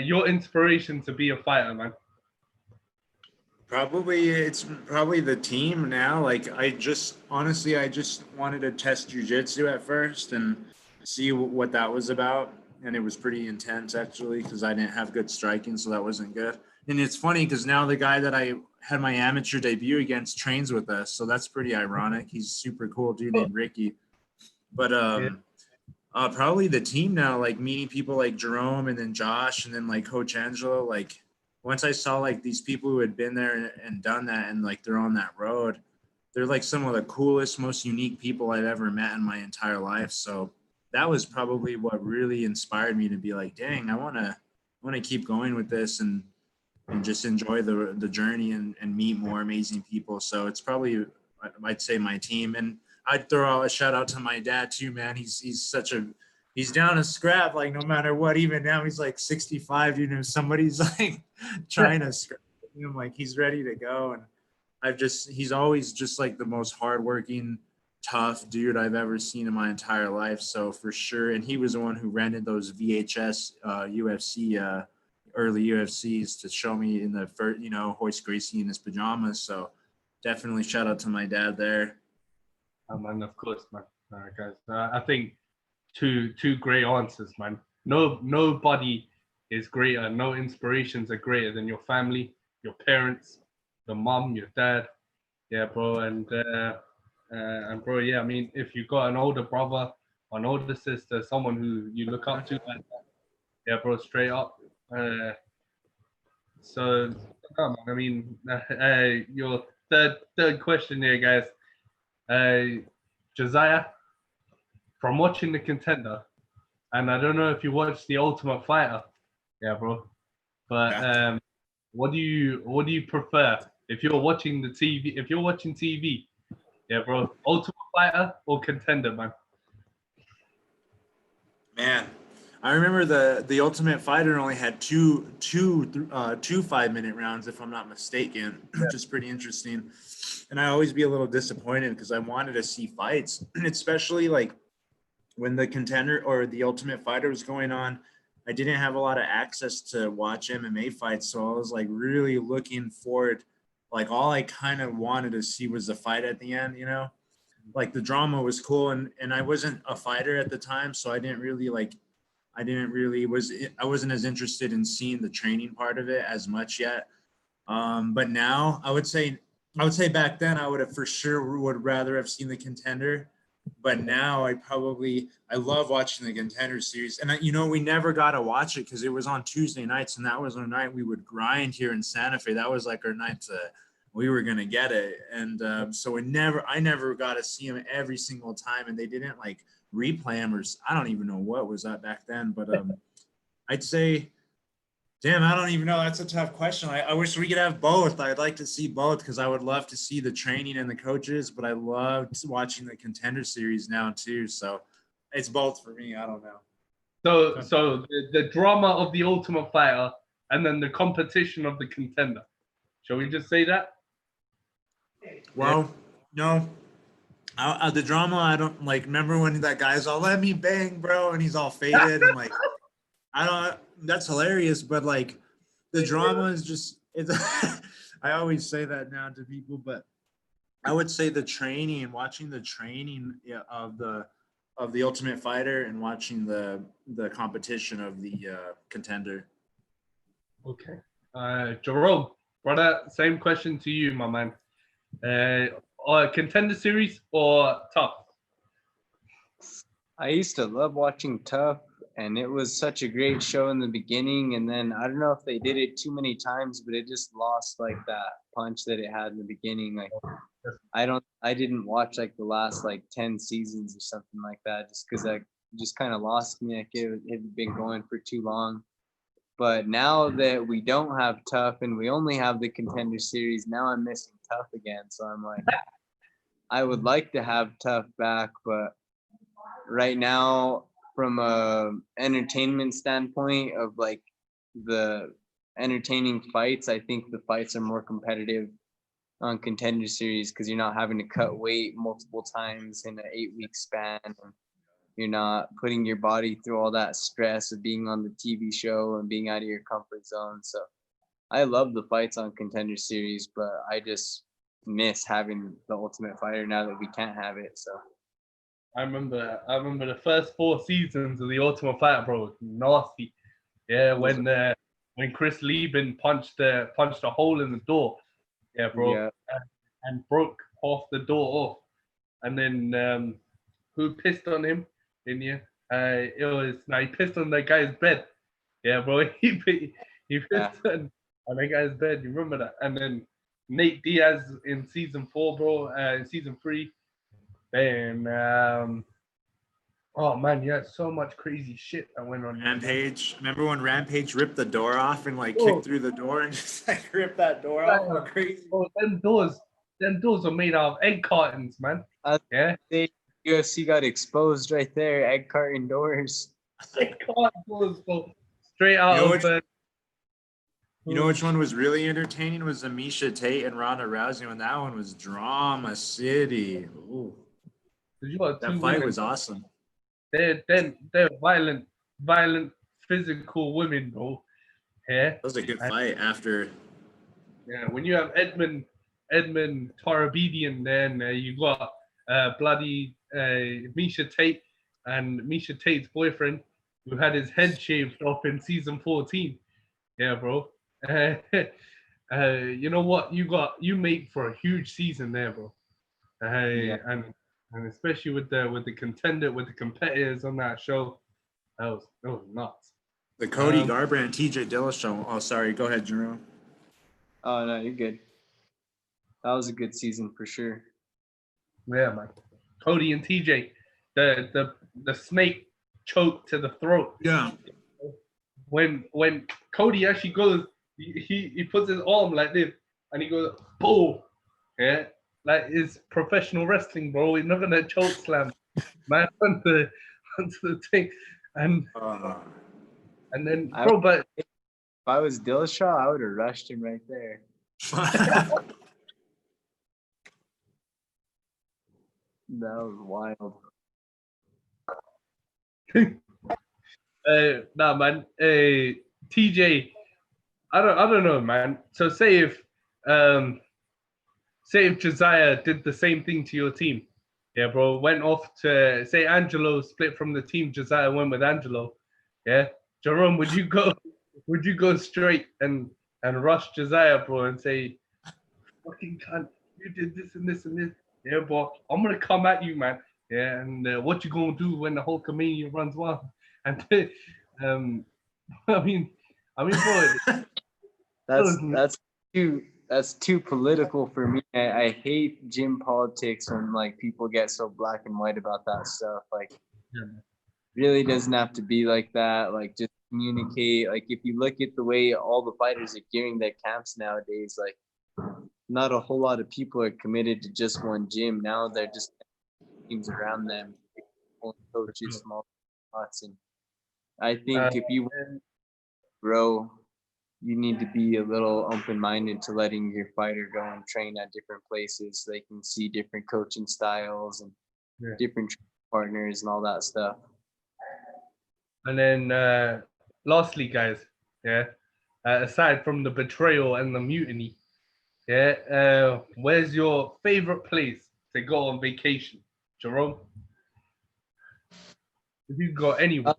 your inspiration to be a fighter, man. It's probably the team now. Like I just wanted to test jiu-jitsu at first and see what that was about. And it was pretty intense actually, because I didn't have good striking, so that wasn't good. And it's funny because now the guy that I had my amateur debut against trains with us, so that's pretty ironic. He's super cool dude named Ricky. But probably the team now, like meeting people like Jerome and then Josh and then like Coach Angelo. Like once I saw like these people who had been there and done that and like they're on that road, they're like some of the coolest, most unique people I've ever met in my entire life. So that was probably what really inspired me to be like, dang, I want to keep going with this and just enjoy the journey and meet more amazing people. So it's probably, I'd say, my team. And I'd throw out a shout out to my dad too, man. He's down to scrap, like no matter what. Even now he's like 65, somebody's like trying to scrap him, like he's ready to go. And he's always just like the most hardworking, tough dude I've ever seen in my entire life. So for sure. And he was the one who rented those VHS UFC early UFCs to show me in the first, Hoist Gracie in his pajamas. So definitely shout out to my dad there. Man, of course, man. Guys, I think two great answers, man. Nobody is greater. No inspirations are greater than your family, your parents, the mom, your dad. Yeah, bro. And bro, yeah. I mean, if you got an older brother, an older sister, someone who you look up to, like that, yeah, bro, straight up. So, come on. I mean, your third question here, guys. Josiah, from watching the Contender, and I don't know if you watched the Ultimate Fighter, yeah, bro. But Yeah. what do you prefer if you're watching the TV? If you're watching TV, yeah, bro, Ultimate Fighter or Contender, man? Man, I remember the Ultimate Fighter only had two 5-minute rounds, if I'm not mistaken, which is pretty interesting. And I always be a little disappointed because I wanted to see fights, especially like when the Contender or the Ultimate Fighter was going on. I didn't have a lot of access to watch MMA fights, so I was like really looking forward. Like all I kind of wanted to see was the fight at the end, you know? Like the drama was cool, and I wasn't a fighter at the time, so I wasn't as interested in seeing the training part of it as much yet. But now I would say back then I would have for sure would rather have seen the Contender. But now I love watching the Contender series. And we never got to watch it because it was on Tuesday nights, and that was our night we would grind here in Santa Fe. That was like our night we were going to get it. And so I never got to see them every single time, and they didn't like replay them, or I don't even know what was that back then. But I'd say, damn, I don't even know. That's a tough question. I wish we could have both. I'd like to see both because I would love to see the training and the coaches, but I loved watching the Contender series now too. So it's both for me. I don't know. So the drama of the Ultimate Fighter and then the competition of the Contender. Shall we just say that? Well, no. The drama, I don't like. Remember when that guy's all "let me bang, bro," and he's all faded and like, I don't. That's hilarious, but like, the drama is just. It's. I always say that now to people, but I would say the training, watching the training of the Ultimate Fighter and watching the competition of the Contender. Okay. Jerome, brother, same question to you, my man. Contender series or Tough? I used to love watching Tough, and it was such a great show in the beginning. And then I don't know if they did it too many times, but it just lost like that punch that it had in the beginning. Like I didn't watch like the last like 10 seasons or something like that, just because I just kind of lost me. Like it had been going for too long. But now that we don't have Tough and we only have the Contender series, now I'm missing Tough again. So I'm like, I would like to have Tough back, but right now, from a entertainment standpoint of like the entertaining fights, I think the fights are more competitive on Contender series because you're not having to cut weight multiple times in an 8-week span. You're not putting your body through all that stress of being on the TV show and being out of your comfort zone. So I love the fights on Contender series, but I just miss having the Ultimate Fighter now that we can't have it. So I remember the first 4 seasons of the Ultimate Fighter, bro. Nasty. Yeah, when Chris Lieben punched a hole in the door. Yeah, bro. yeah. And broke half the door off. And then who pissed on him? In you? He pissed on that guy's bed. Yeah, bro. He pissed on that guy's bed. You remember that? And then Nate Diaz in season 4, bro. In season 3. Then oh man, yeah, so much crazy shit that went on. Rampage. Remember when Rampage ripped the door off and like kicked through the door and just like ripped that door off? How crazy! Oh, them doors are made out of egg cartons, man. Yeah. UFC got exposed right there. Egg carton doors. Egg carton doors, bro. Straight out of. You know which one was really entertaining was the Misha Tate and Ronda Rousey when that one was Drama City. Ooh. That fight was awesome. They're violent, physical women, bro. Yeah. That was a good fight after. Yeah, when you have Edmund Tarabedian, then you got bloody Misha Tate and Misha Tate's boyfriend, who had his head shaved off in season 14. Yeah, bro. You know what? You make for a huge season there, bro. Yeah. And especially with the contender, with the competitors on that show, that was nuts. The Cody Garbrandt, TJ Dillashaw. Oh, sorry. Go ahead, Jerome. Oh no, you're good. That was a good season for sure. Yeah, man. Cody and TJ, the snake choke to the throat. Yeah. When Cody actually goes, he puts his arm like this and he goes, boom. Yeah, like it's professional wrestling, bro. He's not gonna choke slam, man, onto the thing, and then, bro, but If I was Dillashaw, I would have rushed him right there. That was wild. nah, man. TJ, I don't know, man. So say if Josiah did the same thing to your team, yeah, bro, went off to say Angelo split from the team, Josiah went with Angelo, yeah, Jerome, would you go straight and rush Josiah, bro, and say, fucking cunt, you did this and this and this, yeah, bro, I'm gonna come at you, man, yeah, and what you gonna do when the whole comedian runs wild, and I mean, bro, that's too political for me. I hate gym politics when like people get so black and white about that stuff. Like, really doesn't have to be like that. Like, just communicate. Like, if you look at the way all the fighters are gearing their camps nowadays, like, not a whole lot of people are committed to just one gym. Now they're just teams around them, coaches, small spots, and I think if you grow, you need to be a little open-minded to letting your fighter go and train at different places so they can see different coaching styles and different partners and all that stuff. And then lastly, guys, yeah, aside from the betrayal and the mutiny, yeah, where's your favorite place to go on vacation, Jerome? If you go anywhere.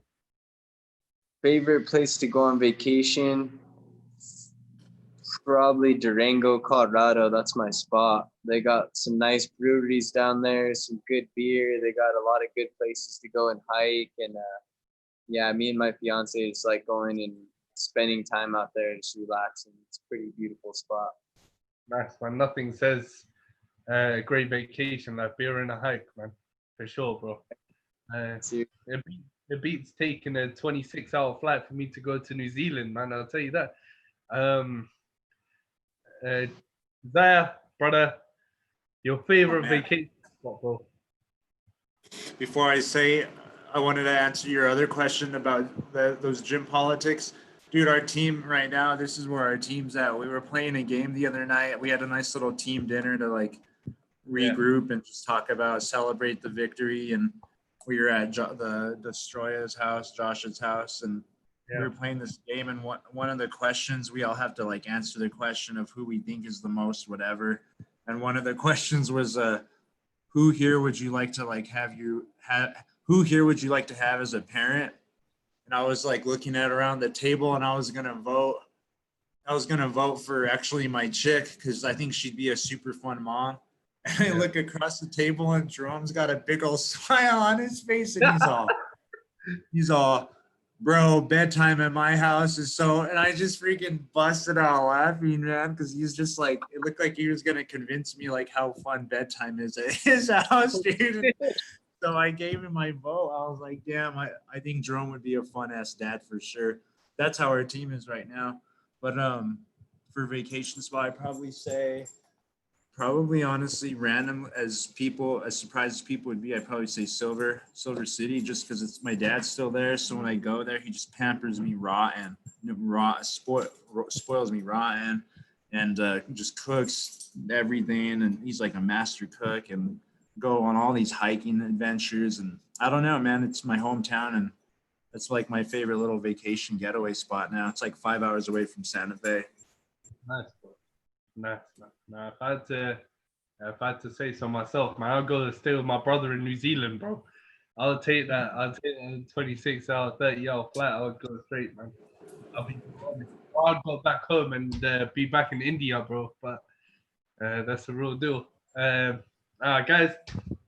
Favorite place to go on vacation? Probably Durango, Colorado. That's my spot. They got some nice breweries down there, some good beer. They got a lot of good places to go and hike. And yeah, me and my fiance just like going and spending time out there and just relaxing. It's a pretty beautiful spot. Nice, man. Nothing says a great vacation like beer and a hike, man. For sure, bro. It beats taking a 26-hour flight for me to go to New Zealand, man. I'll tell you that. Zaya, brother, your favorite vacation spot, bro? Before I say, I wanted to answer your other question about those gym politics. Dude, our team right now, this is where our team's at. We were playing a game the other night. We had a nice little team dinner to like regroup and just talk about, celebrate the victory. And we were at the Destroya's house, Josh's house, and we were playing this game. And one of the questions, we all have to like answer the question of who we think is the most whatever. And one of the questions was, who here would you like to like who here would you like to have as a parent? And I was like looking at around the table, and I was gonna vote for actually my chick because I think she'd be a super fun mom. And I look across the table, and Jerome's got a big old smile on his face, and he's all, bro, bedtime at my house is so, and I just freaking busted out laughing, man, because he's just like, it looked like he was gonna convince me like how fun bedtime is at his house, dude. So I gave him my vote. I was like, damn, I think Jerome would be a fun ass dad for sure. That's how our team is right now. But for vacation spot, I'd probably say, honestly, random as surprised as people would be, I'd probably say Silver City, just because it's my dad's still there. So when I go there, he just pampers me spoils me rotten, and just cooks everything. And he's like a master cook, and go on all these hiking adventures. And I don't know, man, it's my hometown, and it's like my favorite little vacation getaway spot now. It's like 5 hours away from Santa Fe. Nice, bro. Nice. Now, if I had to say so myself, man, I'll go to stay with my brother in New Zealand, bro. I'll take that. I'll take that 26-hour, 30-hour flight. I'll go straight, man. I'll go back home and be back in India, bro. But that's the real deal. Guys,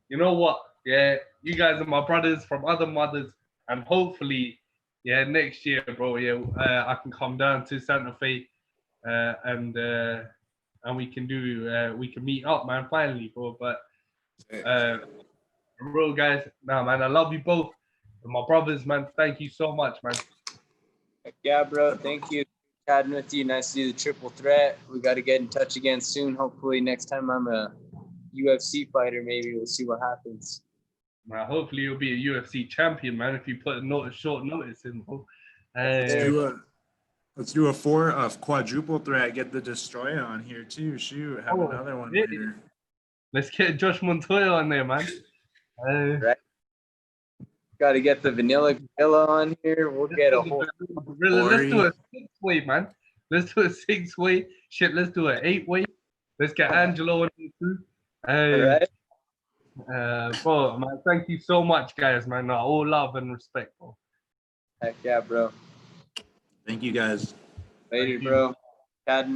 you know what? Yeah, you guys are my brothers from other mothers, and hopefully, yeah, next year, bro. Yeah, I can come down to Santa Fe, and we can meet up, man. Finally, bro. But real guys, nah, man, I love you both. My brothers, man. Thank you so much, man. Yeah, bro. Thank you. Chatting with you. Nice to do the triple threat. We got to get in touch again soon. Hopefully, next time I'm a UFC fighter, maybe we'll see what happens. Hopefully, you'll be a UFC champion, man. If you put a short notice in, bro. Let's do a quadruple threat. Get the Destroyer on here too. Shoot, have another one later. Let's get Josh Montoya on there, man. Right. Got to get the Vanilla Gorilla on here. We'll get a whole. Let's do a 6-way, man. Let's do a 6-way. Shit, let's do an 8-way. Let's get Angelo on here too. Right. Bro, man, thank you so much, guys, man. All love and respect, bro. Heck yeah, bro. Thank you, guys. Later, bro.